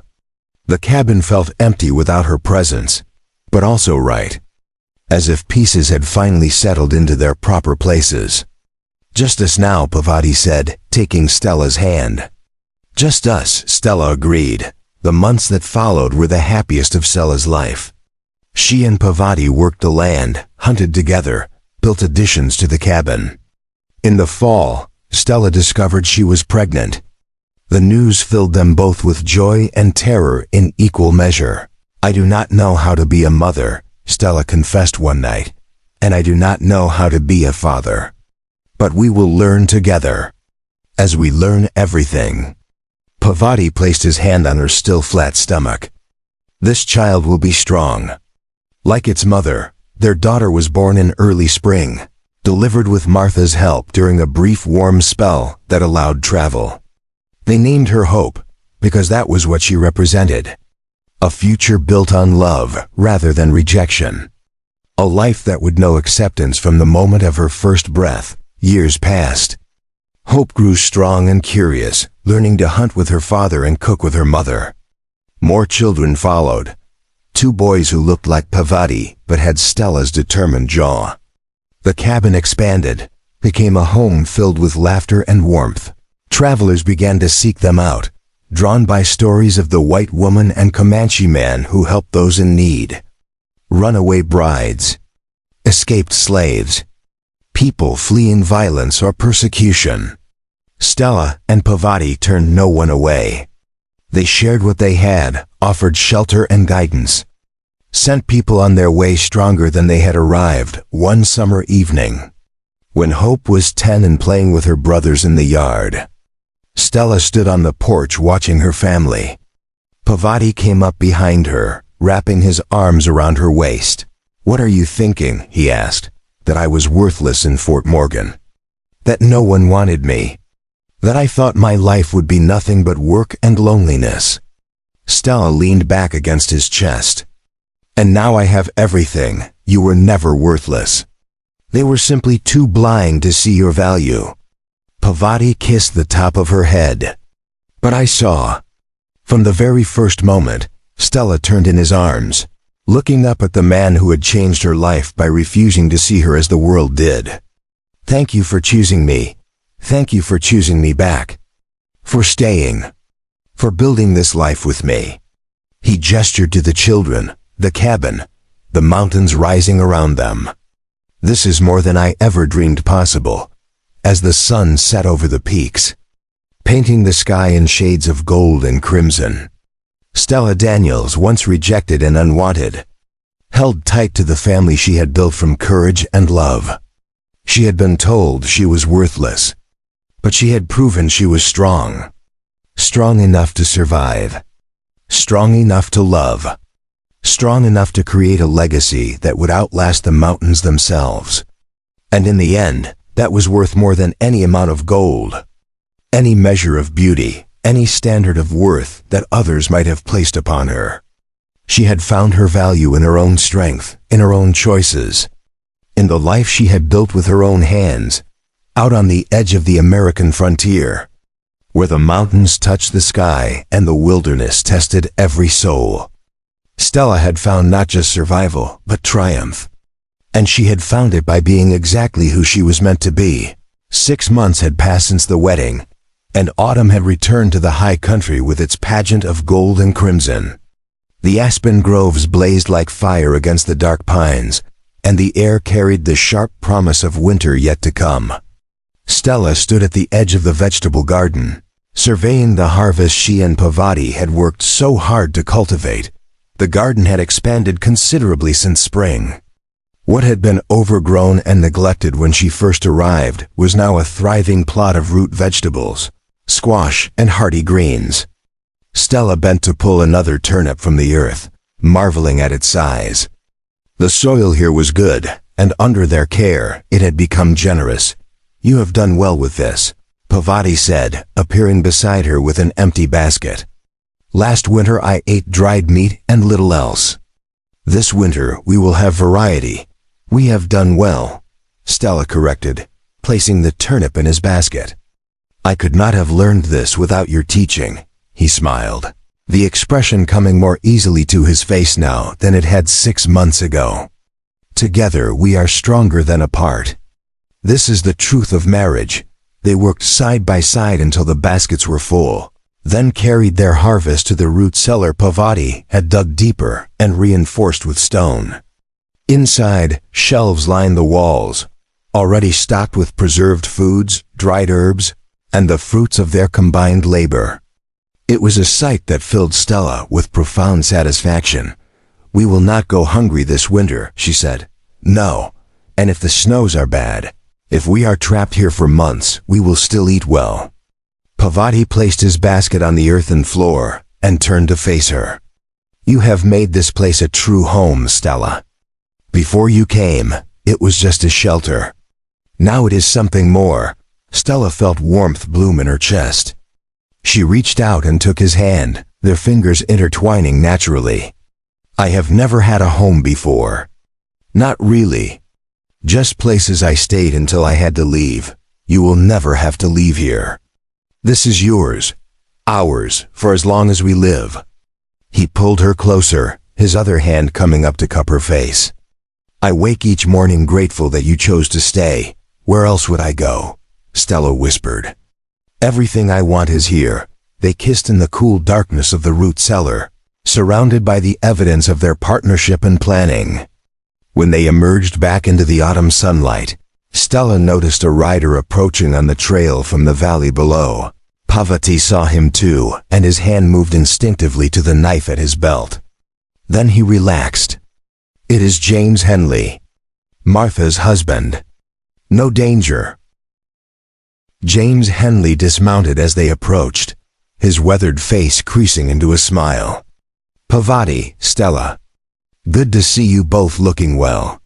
The cabin felt empty without her presence, but also right, as if pieces had finally settled into their proper places. "Just us now," Pavati said, taking Stella's hand. "Just us," Stella agreed. The months that followed were the happiest of Stella's life. She and Pavati worked the land, hunted together, built additions to the cabin. In the fall, Stella discovered she was pregnant. The news filled them both with joy and terror in equal measure. "I do not know how to be a mother," Stella confessed one night, "and I do not know how to be a father. But we will learn together. As we learn everything." Pavati placed his hand on her still flat stomach. "This child will be strong. Like its mother." Their daughter was born in early spring, delivered with Martha's help during a brief warm spell that allowed travel. They named her Hope, because that was what she represented. A future built on love rather than rejection. A life that would know acceptance from the moment of her first breath. Years passed. Hope grew strong and curious, learning to hunt with her father and cook with her mother. More children followed. 2 boys who looked like Pavati but had Stella's determined jaw. The cabin expanded, became a home filled with laughter and warmth. Travelers began to seek them out, drawn by stories of the white woman and Comanche man who helped those in need. Runaway brides, escaped slaves, people fleeing violence or persecution. Stella and Pavati turned no one away. They shared what they had, offered shelter and guidance, sent people on their way stronger than they had arrived. One summer evening, when Hope was 10 and playing with her brothers in the yard, Stella stood on the porch watching her family. Pavati came up behind her, wrapping his arms around her waist. "What are you thinking?" he asked. "That I was worthless in Fort Morgan. That no one wanted me. That I thought my life would be nothing but work and loneliness." Stella leaned back against his chest. "And now I have everything. You were never worthless. They were simply too blind to see your value." Pavati kissed the top of her head. "But I saw." From the very first moment, Stella turned in his arms, looking up at the man who had changed her life by refusing to see her as the world did. "Thank you for choosing me. Thank you for choosing me back. For staying. For building this life with me." He gestured to the children, the cabin, the mountains rising around them. "This is more than I ever dreamed possible," as the sun set over the peaks, painting the sky in shades of gold and crimson. Stella Daniels, once rejected and unwanted, held tight to the family she had built from courage and love. She had been told she was worthless, but she had proven she was strong. Strong enough to survive. Strong enough to love. Strong enough to create a legacy that would outlast the mountains themselves. And in the end, that was worth more than any amount of gold, any measure of beauty, any standard of worth that others might have placed upon her. She had found her value in her own strength, in her own choices, in the life she had built with her own hands, out on the edge of the American frontier, where the mountains touched the sky and the wilderness tested every soul. Stella had found not just survival, but triumph. And she had found it by being exactly who she was meant to be. 6 months had passed since the wedding, and autumn had returned to the high country with its pageant of gold and crimson. The aspen groves blazed like fire against the dark pines, and the air carried the sharp promise of winter yet to come. Stella stood at the edge of the vegetable garden, surveying the harvest she and Pavati had worked so hard to cultivate. The garden had expanded considerably since spring. What had been overgrown and neglected when she first arrived was now a thriving plot of root vegetables, squash, and hardy greens. Stella bent to pull another turnip from the earth, marveling at its size. The soil here was good, and under their care, it had become generous. "You have done well with this," Pavati said, appearing beside her with an empty basket. "Last winter I ate dried meat and little else. This winter we will have variety." "We have done well," Stella corrected, placing the turnip in his basket. "I could not have learned this without your teaching," he smiled, the expression coming more easily to his face now than it had 6 months ago. "Together we are stronger than apart. This is the truth of marriage." They worked side by side until the baskets were full, then carried their harvest to the root cellar Pavati had dug deeper and reinforced with stone. Inside, shelves lined the walls, already stocked with preserved foods, dried herbs, and the fruits of their combined labor. It was a sight that filled Stella with profound satisfaction. "We will not go hungry this winter," she said. "No, and if the snows are bad, if we are trapped here for months, we will still eat well." Pavati placed his basket on the earthen floor and turned to face her. "You have made this place a true home, Stella. Before you came, it was just a shelter. Now it is something more." Stella felt warmth bloom in her chest. She reached out and took his hand, their fingers intertwining naturally. "I have never had a home before." "Not really. Just places I stayed until I had to leave. You will never have to leave here. This is yours, ours, for as long as we live." He pulled her closer, his other hand coming up to cup her face. "I wake each morning grateful that you chose to stay. Where else would I go?" Stella whispered. "Everything I want is here." They kissed in the cool darkness of the root cellar, surrounded by the evidence of their partnership and planning. When they emerged back into the autumn sunlight, Stella noticed a rider approaching on the trail from the valley below. Pavati saw him too, and his hand moved instinctively to the knife at his belt. Then he relaxed. "It is James Henley, Martha's husband. No danger." James Henley dismounted as they approached, his weathered face creasing into a smile. "Pavati, Stella. Good to see you both looking well."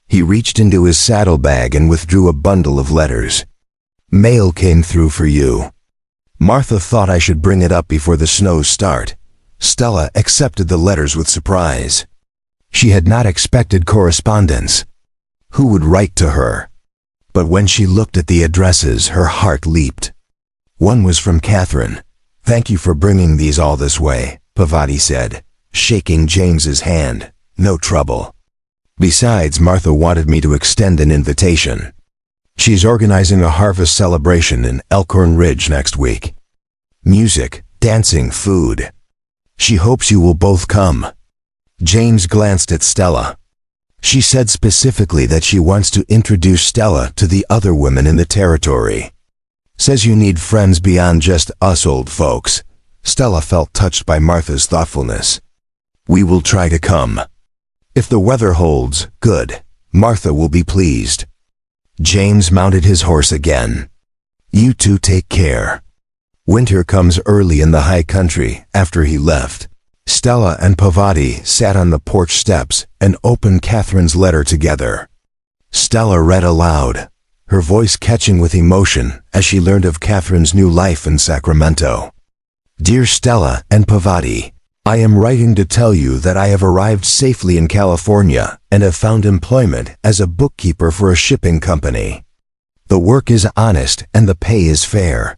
He reached into his saddlebag and withdrew a bundle of letters. "Mail came through for you. Martha thought I should bring it up before the snows start." Stella accepted the letters with surprise. She had not expected correspondence. Who would write to her? But when she looked at the addresses, her heart leaped. One was from Catherine. "Thank you for bringing these all this way," Pavati said, shaking James's hand. no trouble. Besides, Martha wanted me to extend an invitation. She's organizing a harvest celebration in Elkhorn Ridge next week. Music, dancing, food. She hopes you will both come. James glanced at Stella. She said specifically that she wants to introduce Stella to the other women in the territory. Says you need friends beyond just us old folks. Stella felt touched by Martha's thoughtfulness. We will try to come. If the weather holds, good. Martha will be pleased. James mounted his horse again. You two take care. Winter comes early in the high country. After he left, Stella and Pavati sat on the porch steps and opened Catherine's letter together. Stella read aloud, her voice catching with emotion as she learned of Catherine's new life in Sacramento. Dear Stella and Pavati, I am writing to tell you that I have arrived safely in California and have found employment as a bookkeeper for a shipping company. The work is honest and the pay is fair.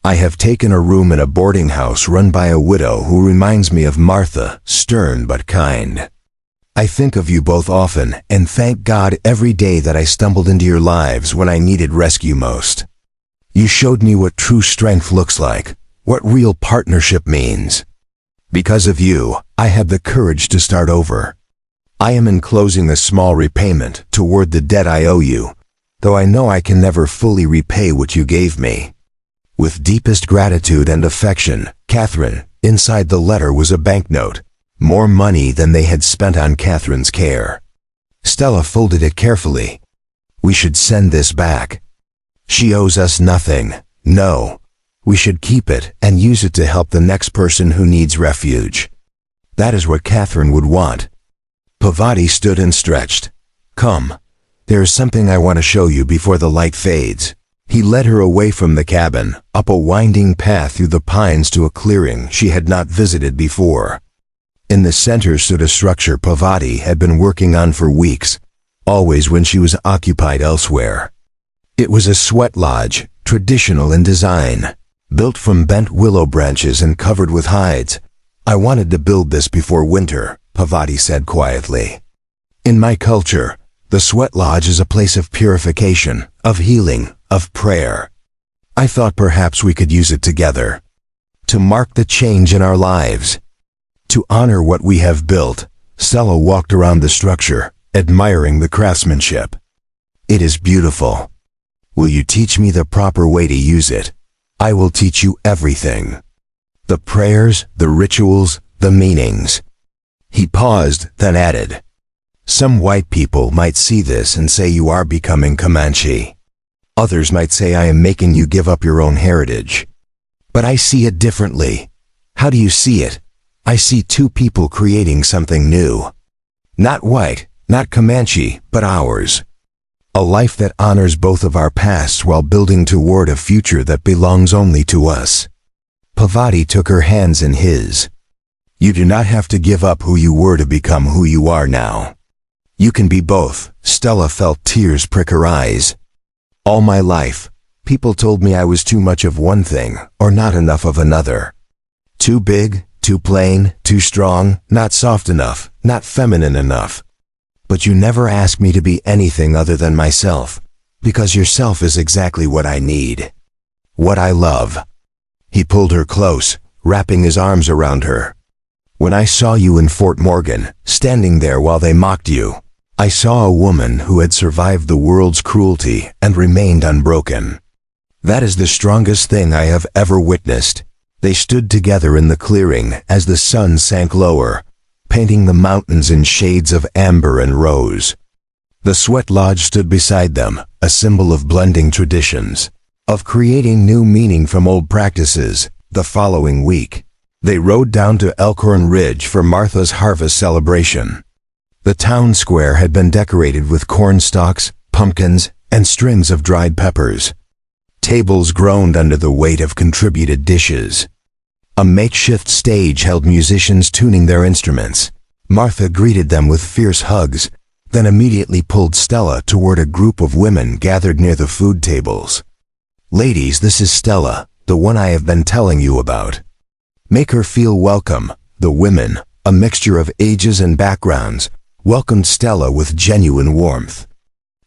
I have taken a room in a boarding house run by a widow who reminds me of Martha, stern but kind. I think of you both often and thank God every day that I stumbled into your lives when I needed rescue most. You showed me what true strength looks like, what real partnership means. Because of you, I have the courage to start over. I am enclosing a small repayment toward the debt I owe you, though I know I can never fully repay what you gave me. With deepest gratitude and affection, Catherine. Inside the letter was a banknote, more money than they had spent on Catherine's care. Stella folded it carefully. We should send this back. She owes us nothing. No. We should keep it and use it to help the next person who needs refuge. That is what Catherine would want. Pavati stood and stretched. Come. There is something I want to show you before the light fades. He led her away from the cabin, up a winding path through the pines to a clearing she had not visited before. In the center stood a structure Pavati had been working on for weeks, always when she was occupied elsewhere. It was a sweat lodge, traditional in design, built from bent willow branches and covered with hides. I wanted to build this before winter, Pavati said quietly. In my culture, the sweat lodge is a place of purification, of healing, of prayer. I thought perhaps we could use it together. To mark the change in our lives. To honor what we have built, Stella walked around the structure, admiring the craftsmanship. It is beautiful. Will you teach me the proper way to use it? I will teach you everything. The prayers, the rituals, the meanings. He paused, then added, some white people might see this and say you are becoming Comanche. Others might say I am making you give up your own heritage. But I see it differently. How do you see it? I see two people creating something new. Not white, not Comanche, but ours. A life that honors both of our pasts while building toward a future that belongs only to us. Pavati took her hands in his. You do not have to give up who you were to become who you are now. You can be both. Stella felt tears prick her eyes. All my life, people told me I was too much of one thing or not enough of another. Too big, too plain, too strong, not soft enough, not feminine enough. But you never asked me to be anything other than myself, because yourself is exactly what I need. What I love. He pulled her close, wrapping his arms around her. When I saw you in Fort Morgan, standing there while they mocked you, I saw a woman who had survived the world's cruelty and remained unbroken. That is the strongest thing I have ever witnessed. They stood together in the clearing as the sun sank lower, painting the mountains in shades of amber and rose. The sweat lodge stood beside them, a symbol of blending traditions, of creating new meaning from old practices. The following week, they rode down to Elkhorn Ridge for Martha's harvest celebration. The town square had been decorated with corn stalks, pumpkins, and strings of dried peppers. Tables groaned under the weight of contributed dishes. A makeshift stage held musicians tuning their instruments. Martha greeted them with fierce hugs, then immediately pulled Stella toward a group of women gathered near the food tables. Ladies, this is Stella, the one I have been telling you about. Make her feel welcome. The women, a mixture of ages and backgrounds, welcomed Stella with genuine warmth.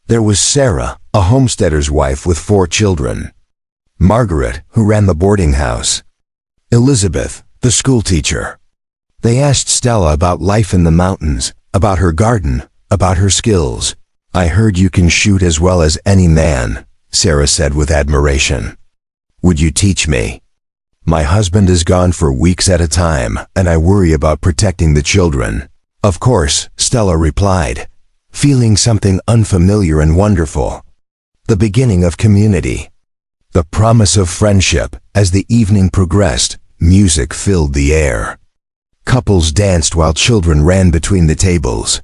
There was Sarah, a homesteader's wife with 4 children. Margaret, who ran the boarding house. Elizabeth, the schoolteacher. They asked Stella about life in the mountains, about her garden, about her skills. "I heard you can shoot as well as any man," Sarah said with admiration. "Would you teach me? My husband is gone for weeks at a time, and I worry about protecting the children." "Of course," Stella replied, feeling something unfamiliar and wonderful. The beginning of community. The promise of friendship. As the evening progressed, music filled the air. Couples danced while children ran between the tables.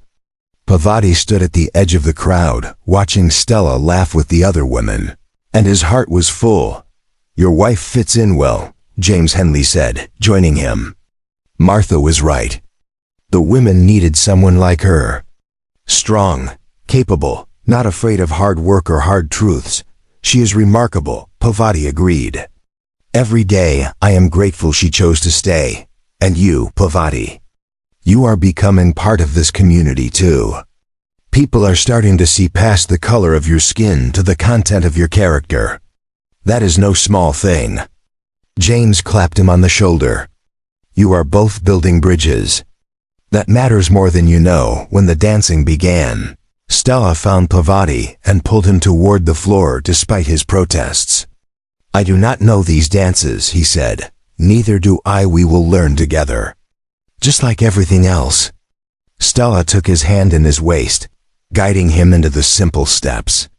Pavati stood at the edge of the crowd, watching Stella laugh with the other women. And his heart was full. "Your wife fits in well," James Henley said, joining him. Martha was right. The women needed someone like her. Strong, capable, not afraid of hard work or hard truths. "She is remarkable," Pavati agreed. "Every day I am grateful she chose to stay. And you, Pavati. You are becoming part of this community too. People are starting to see past the color of your skin to the content of your character. That is no small thing." James clapped him on the shoulder. "You are both building bridges. That matters more than you know." When the dancing began, Stella found Pavati and pulled him toward the floor despite his protests. "I do not know these dances," he said. "Neither do I. We will learn together. Just like everything else." Stella took his hand in his waist, guiding him into the simple steps.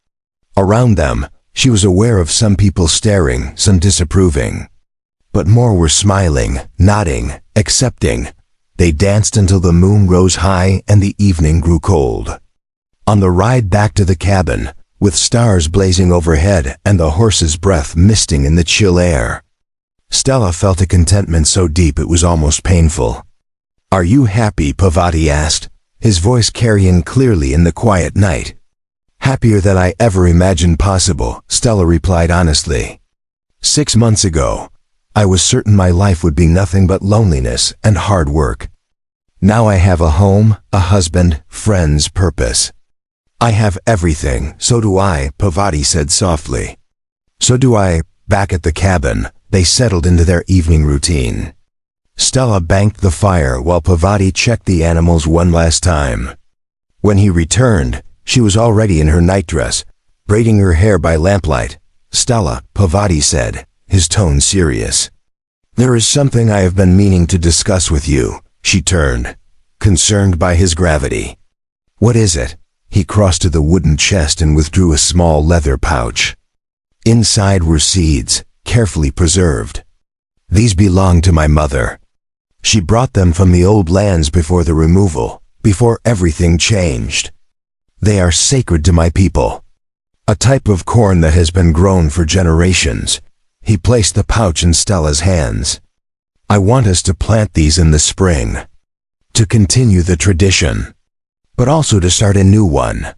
Around them, she was aware of some people staring, some disapproving. But more were smiling, nodding, accepting. They danced until the moon rose high and the evening grew cold. On the ride back to the cabin, with stars blazing overhead and the horse's breath misting in the chill air, Stella felt a contentment so deep it was almost painful. "Are you happy?" Pavati asked, his voice carrying clearly in the quiet night. "Happier than I ever imagined possible," Stella replied honestly. 6 months ago, I was certain my life would be nothing but loneliness and hard work. Now I have a home, a husband, friends, purpose. I have everything." "So do I," Pavati said softly. "So do I." Back at the cabin, they settled into their evening routine. Stella banked the fire while Pavati checked the animals one last time. When he returned, she was already in her nightdress, braiding her hair by lamplight. "Stella," Pavati said, his tone serious. "There is something I have been meaning to discuss with you." She turned, concerned by his gravity. "What is it?" He crossed to the wooden chest and withdrew a small leather pouch. Inside were seeds, carefully preserved. "These belong to my mother. She brought them from the old lands before the removal, before everything changed. They are sacred to my people. A type of corn that has been grown for generations." He placed the pouch in Stella's hands. "I want us to plant these in the spring, to continue the tradition, but also to start a new one.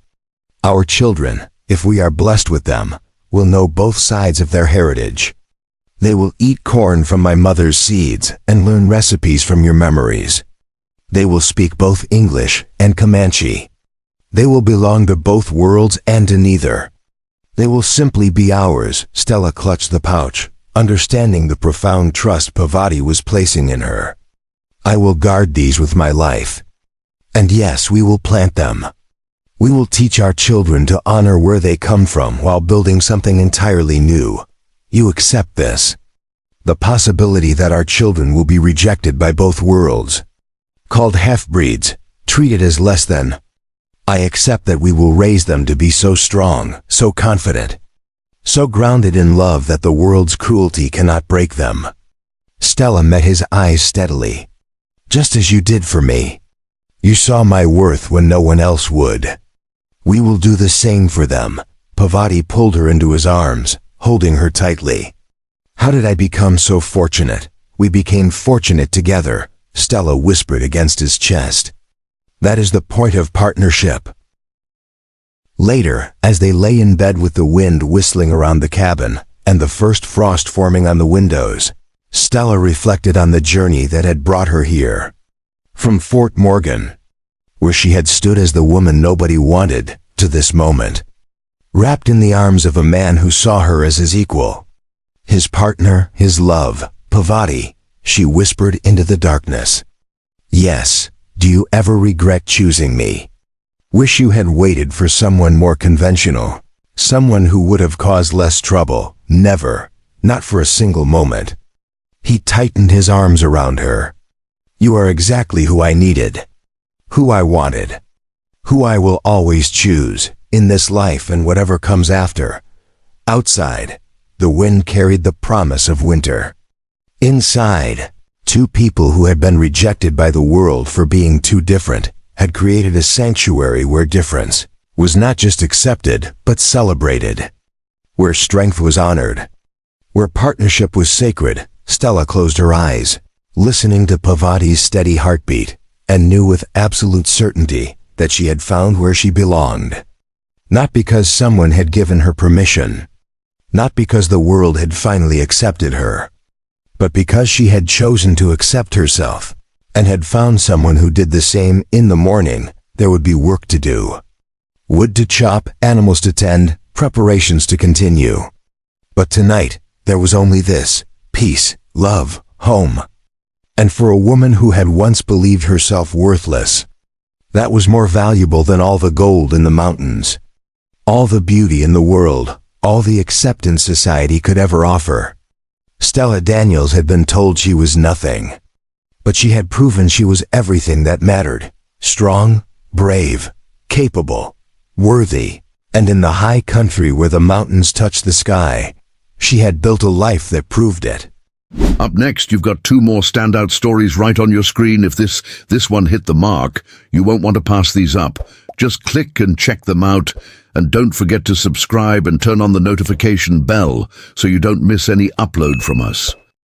Our children, if we are blessed with them, will know both sides of their heritage. They will eat corn from my mother's seeds and learn recipes from your memories. They will speak both English and Comanche. They will belong to both worlds and to neither. They will simply be ours." Stella clutched the pouch, understanding the profound trust Pavati was placing in her. "I will guard these with my life. And yes, we will plant them. We will teach our children to honor where they come from while building something entirely new. You accept this? The possibility that our children will be rejected by both worlds, called half-breeds, treated as less than. I accept that we will raise them to be so strong, so confident, so grounded in love that the world's cruelty cannot break them." Stella met his eyes steadily. "Just as you did for me. You saw my worth when no one else would. We will do the same for them." Pavati pulled her into his arms, holding her tightly. "How did I become so fortunate?" "We became fortunate together," Stella whispered against his chest. "That is the point of partnership." Later, as they lay in bed with the wind whistling around the cabin and the first frost forming on the windows, Stella reflected on the journey that had brought her here. From Fort Morgan, where she had stood as the woman nobody wanted, to this moment, wrapped in the arms of a man who saw her as his equal, his partner, his love, Pavati, she whispered into the darkness. Yes, do you ever regret choosing me? Wish you had waited for someone more conventional, someone who would have caused less trouble? Never, not for a single moment. He tightened his arms around her. You are exactly who I needed, who I wanted, who I will always choose, in this life and whatever comes after. Outside, the wind carried the promise of winter. Inside, two people who had been rejected by the world for being too different had created a sanctuary where difference was not just accepted but celebrated, where strength was honored, where partnership was sacred. Stella closed her eyes, listening to Pavati's steady heartbeat, and knew with absolute certainty that she had found where she belonged. Not because someone had given her permission, not because the world had finally accepted her, but because she had chosen to accept herself, and had found someone who did the same. In the morning, there would be work to do. Wood to chop, animals to tend, preparations to continue. But tonight, there was only this: peace, love, home. And for a woman who had once believed herself worthless, that was more valuable than all the gold in the mountains, all the beauty in the world, all the acceptance society could ever offer. Stella Daniels had been told she was nothing, but she had proven she was everything that mattered: strong, brave, capable, worthy, and in the high country where the mountains touched the sky, she had built a life that proved it. Up next, you've got two more standout stories right on your screen. If this one hit the mark, you won't want to pass these up. Just click and check them out. And don't forget to subscribe and turn on the notification bell so you don't miss any upload from us.